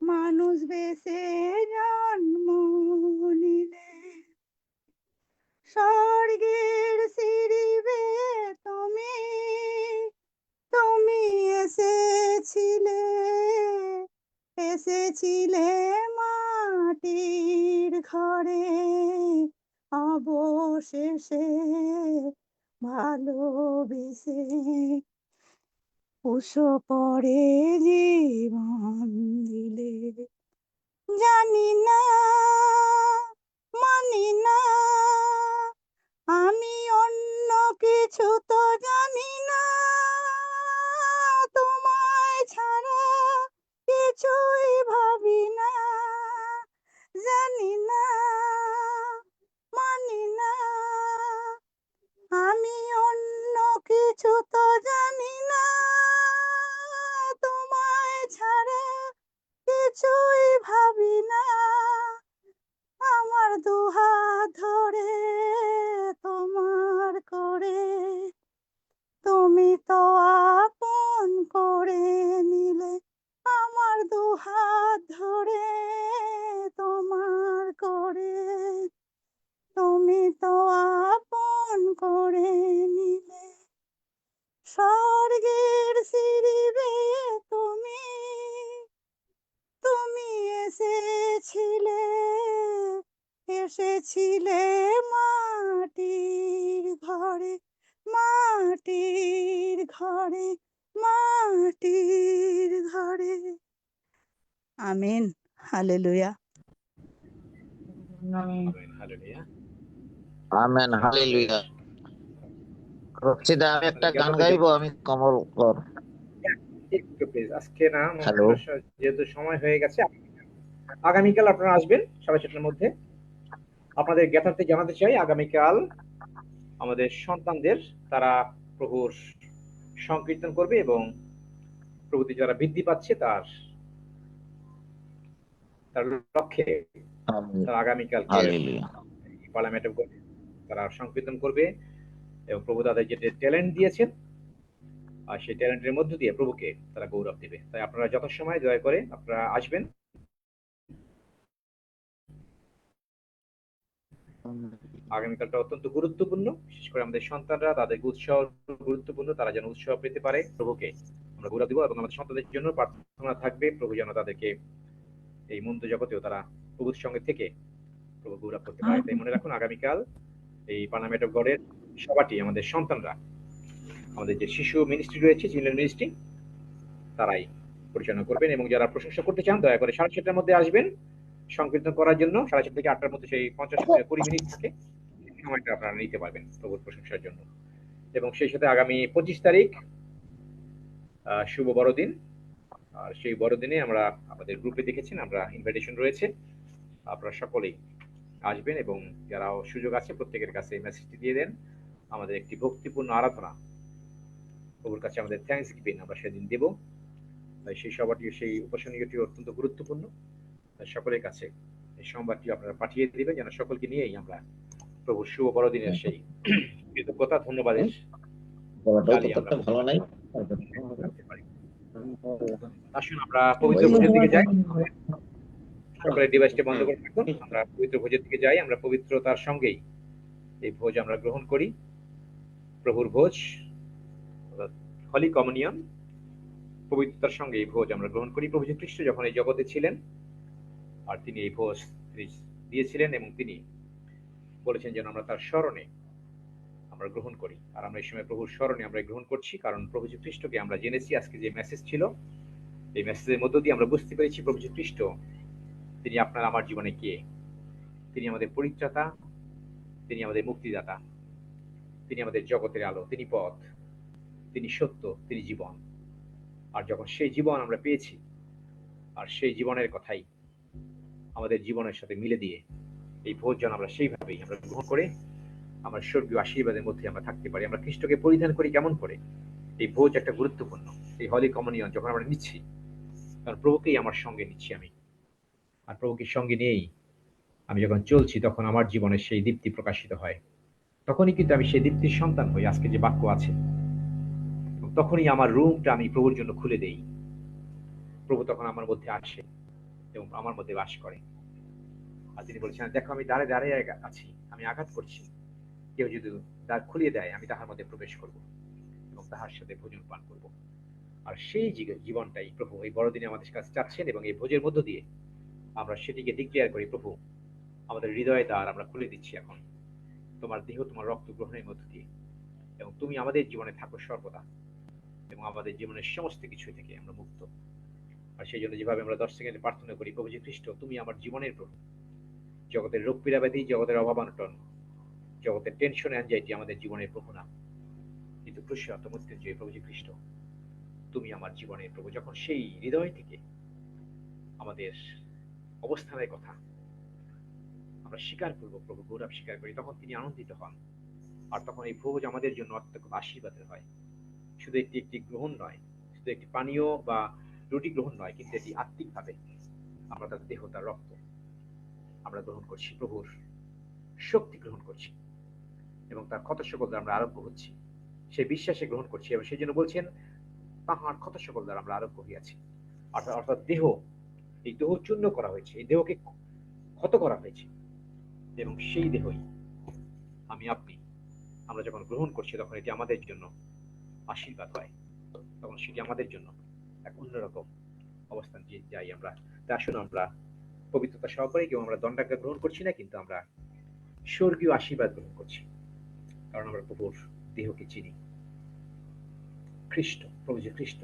মানুষ বেশে জন্ম নিলে। স্বর্গের সিঁড়ি বেয়ে তুমি, তুমি এসেছিলে, এসেছিলে মাটির ঘরে, অবশেষে ভালোবেসে কুশো পড়ে জীবন দিলে। জানি না, মানি না, আমি অন্য দুহাত ধরে তোমার করে তুমি তো আপন করে নিলে, আমার দুহাত ধরে তোমার করে তুমি তো আপন করে নিলে। স্বর্গের সিঁড়ি বেয়ে তুমি তুমি এসেছিলে, এসেছিলে মাটির ঘরে, মাটির ঘরে, মাটির ঘরে। Amen, hallelujah. Amen, hallelujah. Amen hallelujah. রক্সিদা, আমি একটা গান জ্ঞাপকে গাইবো, আমি কমল কর। একটু প্লিজ, আজকে না, হ্যালো। যেহেতু সময় হয়ে গেছে, আগামীকাল আপনারা আসবেন 7:30টার মধ্যে। আপনাদের জ্ঞাতার্থে জানাতে চাই, আগামীকাল আমাদের সন্তানদের তারা প্রভুর সংকীর্তন করবে এবং প্রভুতে যারা বৃদ্ধি পাচ্ছে তার লক্ষ্যে তারা আগামীকাল হালেলুয়া। পার্লামেন্টে তারা সংকীর্তন করবে এবং প্রভু তাদের যে ট্যালেন্ট দিয়েছেন আর সেই ট্যালেন্টের মধ্য দিয়ে প্রভুকে তারা গৌরব দেবে। তাই আপনারা যথাসময় দয়া করে আপনারা আসবেন। আগামীকালটা অত্যন্ত গুরুত্বপূর্ণ, বিশেষ করে আমাদের সন্তানরা, তাদের উৎসাহ গুরুত্বপূর্ণ, তারা যেন উৎসাহ পেতে পারে। প্রভুকে আমরা গৌরব দিব এবং আমাদের সন্তানদের জন্য প্রার্থনা থাকবে প্রভু যেন তাদেরকে এই মন্দ জগতেও তারা প্রভুর সঙ্গে থেকে প্রভু গৌরব করতে পারে। তাই মনে রাখুন, আগামীকাল এই পার্লামেন্ট অফ গডের সভাটি আমাদের সন্তানরা, আমাদের যে শিশু মিনিস্ট্রি রয়েছে, চিলড্রেন মিনিস্ট্রি, তারাই পরিচালনা করবেন। এবং যারা প্রশংসা করতে চান দয়া করে 7:30টার মধ্যে আসবেন সংকীর্তন করার জন্য। 7:30 থেকে 8টার মধ্যে সেই 50-20 মিনিট থাকে, সময়টা আপনারা নিতে পারবেন প্রভুর প্রশংসার জন্য। এবং সেই সাথে আগামী 25 তারিখ শুভ বড়দিন, আর সেই বড়দিনে আমরা আমাদের গ্রুপে দেখেছেন আমরা ইনভাইটেশন রয়েছে, আপনারা সকলেই আসবেন এবং যারা সুযোগ আছে প্রত্যেকের কাছে মেসেজটি দিয়ে দেন। আমাদের একটি ভক্তিপূর্ণ আরাধনা প্রভুর কাছে আমাদের থ্যাঙ্কস গিভিং আমরা সেদিন দেব। তাই সেই সভাটি, সেই উপাসনীয়টি অত্যন্ত গুরুত্বপূর্ণ। তাই সকলের কাছে এই সংবাদটি আপনারা পাঠিয়ে দিবেন যেন সকলকে নিয়েই আমরা প্রভুর শুভ বড়দিনের সেই কৃতজ্ঞতা ধন্যবাদের ভালো নাই। আসুন আমরা পবিত্র ভোজের দিকে যাই। সকলের ডিভাইসটা বন্ধ করে রাখুন। আমরা পবিত্র ভোজের দিকে যাই। আমরা পবিত্রতার সঙ্গেই এই ভোজ আমরা গ্রহণ করি, প্রভুর ভোজ, হলি কমিউনিয়ন। পবিত্রতার সঙ্গে এই ভোজ আমরা গ্রহণ করি। প্রভু যীশু খ্রিস্ট যখন এই জগতে ছিলেন আর তিনি এই ভোজ দিয়েছিলেন এবং তিনি বলেছেন যেন আমরা তার স্মরণে আমরা গ্রহণ করি। আর আমরা এই সময় প্রভুর স্মরণে আমরা গ্রহণ করছি, কারণ প্রভু যীশু খ্রিস্টকে আমরা জেনেছি। আজকে যে মেসেজ ছিল, এই মেসেজের মধ্য দিয়ে আমরা বুঝতে পেরেছি প্রভু যীশু খ্রিস্ট তিনি আপনার আমার জীবনে কে। তিনি আমাদের পরিত্রাতা, তিনি আমাদের মুক্তিদাতা, তিনি আমাদের জগতের আলো, তিনি পথ, তিনি সত্য, তিনি জীবন। আর যখন সেই জীবন আমরা পেয়েছি আর সেই জীবনের কথাই আমাদের জীবনের সাথে মিলে দিয়ে এই ভোজ যেন আমরা সেইভাবেই আমরা গ্রহণ করে আমরা স্বর্গীয় আশীর্বাদের মধ্যে আমরা থাকতে পারি। আমরা খ্রিস্টকে পরিধান করি কেমন করে? এই ভোজ একটা গুরুত্বপূর্ণ, এই হলি কমিউনিয়ন যখন আমরা নিচ্ছি, কারণ প্রভুকেই আমার সঙ্গে নিচ্ছি আমি, আর প্রভুকে সঙ্গে নিয়েই আমি যখন চলছি তখন আমার জীবনে সেই দীপ্তি প্রকাশিত হয়। তখনই কিন্তু আমি সেই দীপ্তির সন্তান হই। আজকে যে বাক্য আছে, তখনই আমার রুমটা আমি প্রভুর জন্য খুলে দেই। প্রভু তখন আমার মধ্যে আসে এবং আমার মধ্যে বাস করে। আর তিনি বলেছেন, দেখো আমি দাঁড়ে দাঁড়িয়ে আছি, আমি আঘাত করছি, কেউ যদি দ্বার খুলিয়ে দেয় আমি তাহার মধ্যে প্রবেশ করব এবং তাহার সাথে ভোজন পান করব। আর সেই জীবনটাই প্রভু এই বড়দিনে আমাদের কাছে চাচ্ছেন এবং এই ভোজের মধ্য দিয়ে আমরা সেটিকে ডিক্লেয়ার করি, প্রভু আমাদের হৃদয়ে দ্বার আমরা খুলে দিচ্ছি এখন তোমার দেহ তোমার রক্ত গ্রহণের মধ্য দিয়ে, এবং তুমি আমাদের জীবনে থাকো সর্বদা এবং আমাদের জীবনের সমস্ত কিছু থেকে আমরা মুক্ত। আর সেই জন্য যেভাবে আমরা 10 সেকেন্ডে প্রার্থনা করি, প্রভু যীশু খ্রিস্ট তুমি আমার জীবনের প্রভু, জগতের রোগ পীড়া ব্যাধি, জগতের অভাব অনটন, জগতের টেনশন অ্যাংজাইটি আমাদের জীবনের প্রভু না, কিন্তু ক্রুশিয়াত মৃত্যুঞ্জয় প্রভু যীশু খ্রিস্ট তুমি আমার জীবনের প্রভু। যখন সেই হৃদয় থেকে আমাদের অবস্থানের কথা আমরা স্বীকার করবো, প্রভু গৌরব স্বীকার করি, তখন তিনি আনন্দিত হন। আর তখন এই ভোজ আমাদের জন্য অত্যন্ত আশীর্বাদের হয়। শুধু একটি গ্রহণ নয়, শুধু একটি পানীয় বা রুটি গ্রহণ নয়, কিন্তু এটি আত্মিকভাবে আমরা তার দেহ তার রক্ত আমরা গ্রহণ করছি, প্রভুর শক্তি গ্রহণ করছি এবং তার ক্ষত সকল দ্বারা আমরা আরোগ্য হচ্ছি, সেই বিশ্বাসে গ্রহণ করছি। এবং সেই জন্য বলছেন তাহার ক্ষত সকল দ্বারা আমরা আরোগ্য হইয়াছি। অর্থাৎ দেহ, এই দেহ চূর্ণ করা হয়েছে, এই দেহকে ক্ষত করা হয়েছে, এবং সেই দেহই আমি আপনি আমরা যখন গ্রহণ করছি তখন এটি আমাদের জন্য আশীর্বাদ হয়, তখন সেটি আমাদের জন্য এক অন্যরকম অবস্থান যাই আমরা। তা আসুন আমরা পবিত্রতা সহকারে, কেউ আমরা দণ্ডাজ্ঞা গ্রহণ করছি না, কিন্তু আমরা স্বর্গীয় আশীর্বাদ গ্রহণ করছি, কারণ আমরা প্রভুর দেহকে চিনি। খ্রিস্ট, প্রভু যে খ্রিস্ট,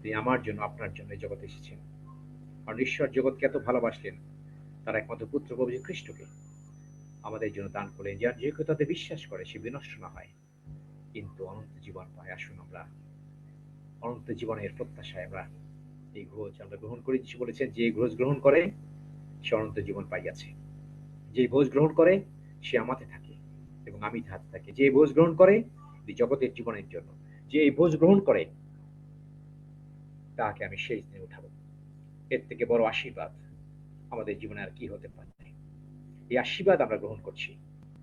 তিনি আমার জন্য আপনার জন্য এই জগতে এসেছেন। কারণ ঈশ্বর জগৎকে এত ভালোবাসলেন, তার একমাত্র পুত্র প্রভু যে খ্রিস্টকে আমাদের জন্য দান করলেন, যার যে কেউ তাতে বিশ্বাস করে সে বিনষ্ট না হয় কিন্তু অনন্ত জীবন পায়। আসুন আমরা অনন্ত জীবনের প্রত্যাশায় আমরা এই ভোজ আমরা গ্রহণ করি। যিশু বলেছেন, যে ভোজ গ্রহণ করে সে অনন্ত জীবন পাইয়াছে, যে ভোজ গ্রহণ করে সে আমাতে থাকে এবং আমি তাহাতে থাকি। যে ভোজ গ্রহণ করে এই জগতের জীবনের জন্য, যে এই ভোজ গ্রহণ করে তাকে আমি সেই দিনে উঠাবো। এর থেকে বড় আশীর্বাদ আমাদের জীবনে আর কি হতে পারে? এই আশীর্বাদ আমরা গ্রহণ করছি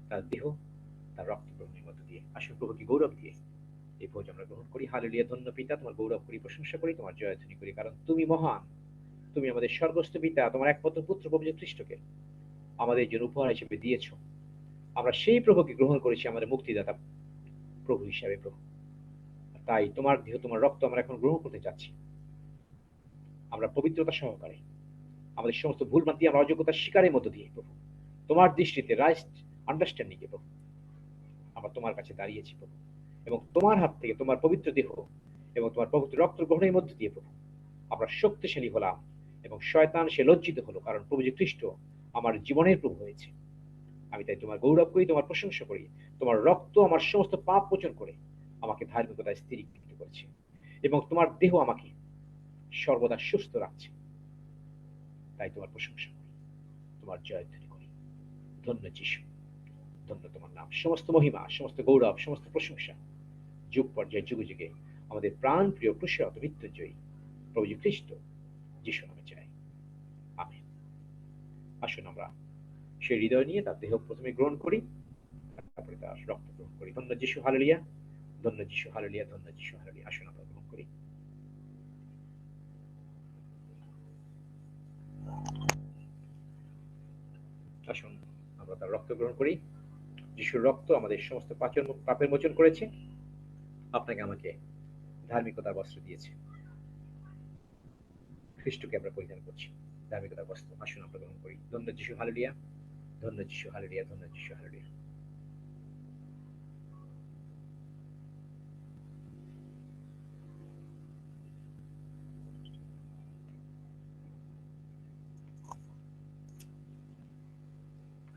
তার দেহ, তার রক্ত গ্রহণের মধ্য দিয়ে। আসুন প্রভুকে গৌরব দিয়ে এই ভোজ আমরা গ্রহণ করি। হালেলুয়া। ধন্য পিতা, তোমার গৌরব করি, প্রশংসা করি, তোমার জয়ধ্বনি করি, কারণ তুমি মহান। তুমি আমাদের স্বর্গস্থ পিতা, তোমার একমাত্র পুত্র প্রভু যীশু খ্রিস্টকে আমাদের জন্য উপহার হিসেবে দিয়েছ। আমরা সেই প্রভুকে গ্রহণ করেছি আমাদের মুক্তিদাতা প্রভু হিসাবে। প্রভু, তাই তোমার দেহ, তোমার রক্ত আমরা এখন গ্রহণ করতে যাচ্ছি। আমরা পবিত্রতা সহকারে আমাদের সমস্ত ভুল ভ্রান্তি, আমরা অযোগ্যতার শিকারের মধ্য দিয়ে প্রভু তোমার দৃষ্টিতে রাইট আন্ডারস্ট্যান্ডিং এ প্রভু আমরা তোমার কাছে দাঁড়িয়েছি প্রভু, এবং তোমার হাত থেকে তোমার পবিত্র দেহ এবং তোমার পবিত্র রক্ত গ্রহণের মধ্য দিয়ে প্রভু আমরা শক্তিশালী হলাম, এবং শয়তান সে লজ্জিত হলো, কারণ প্রভু যে খ্রিস্ট আমার জীবনের প্রভু হয়েছে। আমি তাই তোমার গৌরব করি, তোমার প্রশংসা করি। তোমার রক্ত আমার সমস্ত পাপ মোচন করে আমাকে ধার্মিকতায় স্থিরীকৃত করেছে, এবং তোমার দেহ আমাকে সর্বদা সুস্থ রাখছে। তাই তোমার প্রশংসা করি, তোমার জয়ধ্বনি করি। ধন্য যিশু, ধন্য তোমার নাম। সমস্ত মহিমা, সমস্ত গৌরব, সমস্ত প্রশংসা যুগ পর্যায়ে যুগে যুগে আমাদের প্রাণ প্রিয় ক্রুশত মৃত্যুঞ্জয়ী প্রভু যীশু খ্রিস্ট যিশু নামে চাই, আমেন। আসুন আমরা সেই হৃদয় নিয়ে তার দেহ প্রথমে গ্রহণ করি, তারপরে তার রক্ত গ্রহণ করি। ধন্য যিশু, হালেলুয়া। ধন্য যিশু, হালেলুয়া। ধন্য যিশু, হালেলুয়া। আসুন আমরা গ্রহণ করি। আসুন আমরা তার রক্ত গ্রহণ করি। যিশুর রক্ত আমাদের সমস্ত পাপের মোচন করেছে, আপনাকে আমাকে ধার্মিকতার বস্ত্র দিয়েছে। খ্রিস্টকে আমরা পরিধান করছি ধার্মিকতার বস্ত্র। আসুন আমরা গ্রহণ করি। ধন্য যিশু, হালেলুয়া। ধন্য যিশু, হালেলুয়া। ধন্য যিশু, হালেলুয়া।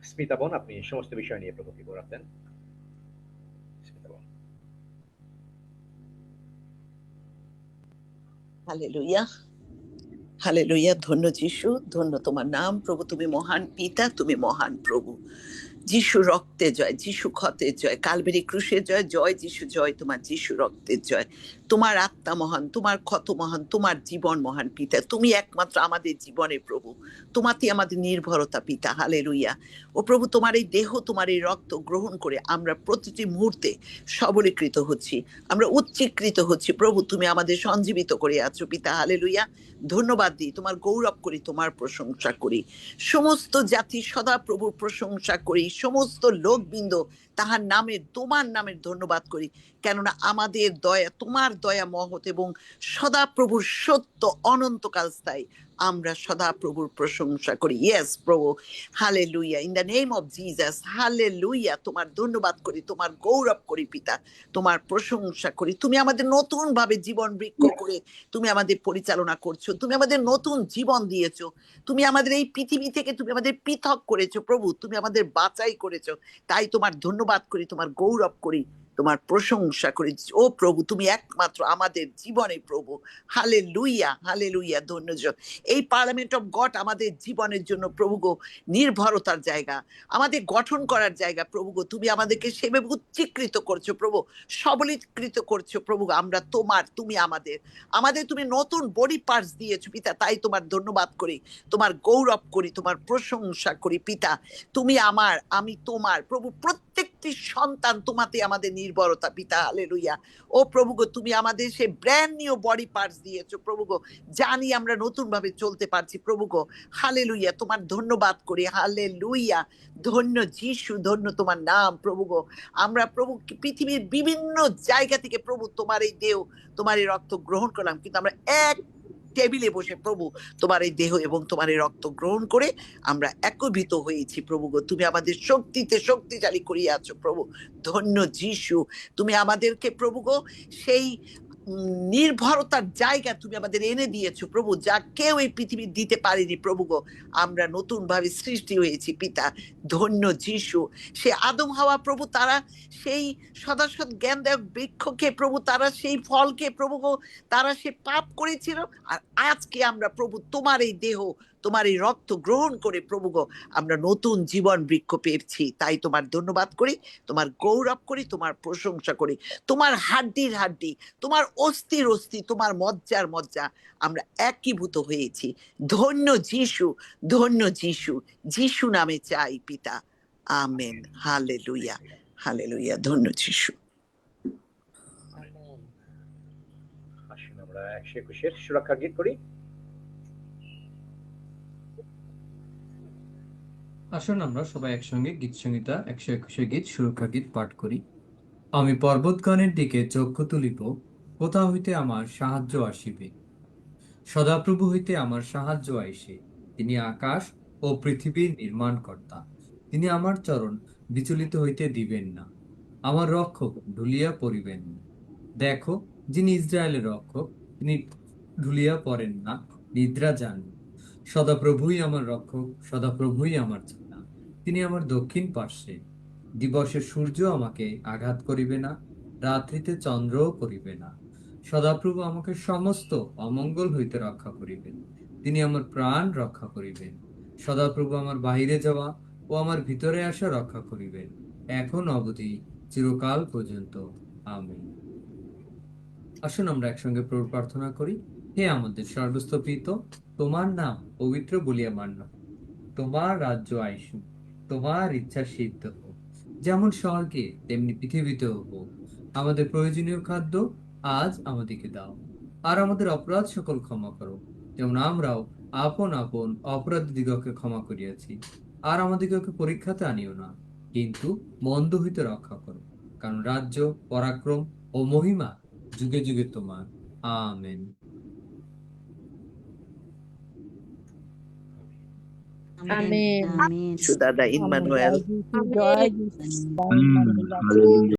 স্মিতা বোন, আপনি সমস্ত বিষয় নিয়ে প্রভুকে গৌরব দেন। স্মিতা বোন। Hallelujah, hallelujah. ধন্য যিশু, ধন্য তোমার নাম প্রভু। তুমি মহান পিতা, তুমি মহান প্রভু। যিশু রক্তে জয়, যিশু ক্ষতের জয়, কালবেরি ক্রুশের জয়, জয় যিশু জয়, তোমার যিশু রক্তের জয়। তোমার আত্মা মহান, তোমার ক্ষত মহান, তোমার জীবন মহান পিতা। তুমি একমাত্র আমাদের জীবনের প্রভু, তোমাতে আমাদের নির্ভরতা পিতা। হালেলুয়া। ও প্রভু, তোমার এই দেহ, তোমার এই রক্ত গ্রহণ করে আমরা প্রতিটি মুহূর্তে সবলীকৃত হচ্ছি, আমরা উচ্চীকৃত হচ্ছি। প্রভু, তুমি আমাদের সঞ্জীবিত করে আছো পিতা। হালেলুয়া। ধন্যবাদ দিই, তোমার গৌরব করি, তোমার প্রশংসা করি। সমস্ত জাতি সদা প্রভুর প্রশংসা করি, সমস্ত লোকবৃন্দ তাহার নামের, তোমার নামের ধন্যবাদ করি, কেননা আমাদের দয়া, তোমার দয়া মহৎ এবং সদা প্রভুর সত্য অনন্তকাল স্থায়ী। আমরা সদা প্রভুর প্রশংসা করি। ইয়েস প্রভু, hallelujah. In the name of Jesus, hallelujah. তোমার ধন্যবাদ করি, তোমার গৌরব করি পিতা, তোমার প্রশংসা করি। তুমি আমাদের নতুন ভাবে জীবন বৃক্ষ করে তুমি আমাদের পরিচালনা করছো, তুমি আমাদের নতুন জীবন দিয়েছো, তুমি আমাদের এই পৃথিবী থেকে তুমি আমাদের পৃথক করেছো প্রভু, তুমি আমাদের বাছাই করেছো। তাই তোমার ধন্যবাদ করি, তোমার গৌরব করি, তোমার প্রশংসা করি। ও প্রভু, তুমি একমাত্র আমাদের জীবনে প্রভু। হালেলুয়া, হালেলুয়া, ধন্যবাদ। এই পার্লামেন্ট অফ গড আমাদের জীবনের জন্য প্রভু গো নির্ভরতার জায়গা, আমাদের গঠন করার জায়গা প্রভু গো। তুমি আমাদেরকে সেভাবে উচ্চীকৃত করছো প্রভু, সবলীকৃত করছো প্রভু। আমরা তোমার, তুমি আমাদের আমাদের তুমি নতুন বডি পার্টস দিয়েছো পিতা, তাই তোমার ধন্যবাদ করি, তোমার গৌরব করি, তোমার প্রশংসা করি পিতা। তুমি আমার, আমি তোমার প্রভু। প্রত্যেকটি সন্তান তোমাতে আমাদের নির্ভরতা পিতা। হালেলুয়া। ও প্রভু গো, তুমি আমাদের সেই ব্র্যান্ড নিউ বডি পার্টস দিয়েছো প্রভু গো, জানি আমরা নতুন ভাবে চলতে পারছি প্রভু গো। হালেলুয়া, তোমার ধন্যবাদ করি। হালেলুয়া, ধন্য যিশু, ধন্য তোমার নাম প্রভু গো। আমরা প্রভু পৃথিবীর বিভিন্ন জায়গা থেকে প্রভু তোমার এই দেহ, তোমার এই রক্ত গ্রহণ করলাম, কিন্তু আমরা এক টেবিলে বসে প্রভু তোমার এই দেহ এবং তোমার এই রক্ত গ্রহণ করে আমরা একীভূত হয়েছি প্রভু গো। তুমি আমাদের শক্তিতে শক্তিশালী করিয়া আছো প্রভু। ধন্য যিশু, তুমি আমাদেরকে প্রভু গো সেই নির্ভরতার জায়গা তুমি আমাদের এনে দিয়েছো প্রভু, যা কেউ এই পৃথিবী দিতে পারেনি প্রভু গো। আমরা নতুন ভাবে সৃষ্টি হয়েছি পিতা। ধন্য যিশু, সে আদম হাওয়া প্রভু, তারা সেই সদাসৎ জ্ঞানদায়ক বৃক্ষকে প্রভু, তারা সেই ফলকে প্রভু গো, তারা সে পাপ করেছিল। আর আজকে আমরা প্রভু তোমার এই দেহ, তোমার এই রক্ত গ্রহণ করে প্রভু গো আমরা নতুন জীবন বৃক্ষ পেয়েছি। তাই তোমার ধন্যবাদ করি, তোমার গৌরব করি, তোমার প্রশংসা করি। তোমার হাড্ডির হাড্ডি, তোমার অস্থির অস্থি, তোমার মজ্জার মজ্জা, আমরা একীভূত হয়েছি। ধন্য যিশু, ধন্য যিশু, যিশু নামে চাই পিতা। আমেন। হালেলুয়া, হালেলুয়া, ধন্য যিশু। আসুন আমরা 121 সুরক্ষা গীত করি। আসুন আমরা সবাই একসঙ্গে গীত সংহিতা 121 গীত সুরক্ষা গীত পাঠ করি। আমি পর্বতগণের দিকে চক্ষু তুলিব, কোথা হইতে আমার সাহায্য আসিবে। সদাপ্রভু হইতে আমার সাহায্য আইসে। তিনি আকাশ ও পৃথিবীর নির্মাণকর্তা। তিনি আমার চরণ বিচলিত হইতে দিবেন না, আমার রক্ষক ঢুলিয়া পড়িবেন না। দেখো, যিনি ইসরায়েলের রক্ষক, তিনি ঢুলিয়া পড়েন না, নিদ্রা যান। সদাপ্রভুই আমার রক্ষক, সদাপ্রভুই আমার ছায়া। তিনি আমার দক্ষিণ পার্শ্বে। দিবসে সূর্য আমাকে আঘাত করিবে না, রাত্রিতে চন্দ্রও করিবে না। সদাপ্রভু আমাকে সমস্ত অমঙ্গল হইতে রক্ষা করিবেন। তিনি আমার প্রাণ রক্ষা করিবেন। সদাপ্রভু আমার বাহিরে যাওয়া ও আমার ভিতরে আসা রক্ষা করিবেন, এখন অবধি চিরকাল পর্যন্ত। আমেন। আসুন আমরা একসঙ্গে প্রভু প্রার্থনা করি। হে আমাদের সর্বস্তপিত, তোমার নাম পবিত্র বলিয়া মান্য, তোমার রাজ্য আইসু, তোমার ইচ্ছা সিদ্ধ হোক, যেমন স্বর্গে তেমনি পৃথিবীতেও হোক। আমাদের প্রয়োজনীয় খাদ্য আজ আমাদেরকে দাও, আর আমাদের অপরাধ সকল ক্ষমা করো, যেমন আমরাও আপন আপন অপরাধ দিগকে ক্ষমা করিয়াছি। আর আমাদিগকে পরীক্ষাতে আনিও না, কিন্তু মন্দ হইতে রক্ষা করো, কারণ রাজ্য, পরাক্রম ও মহিমা যুগে যুগে তোমার। আমেন। আমেন। আমেন। দাদা ইম্মানুয়েল। জয় যিশু, জয় যিশু, জয় হালেলুয়া।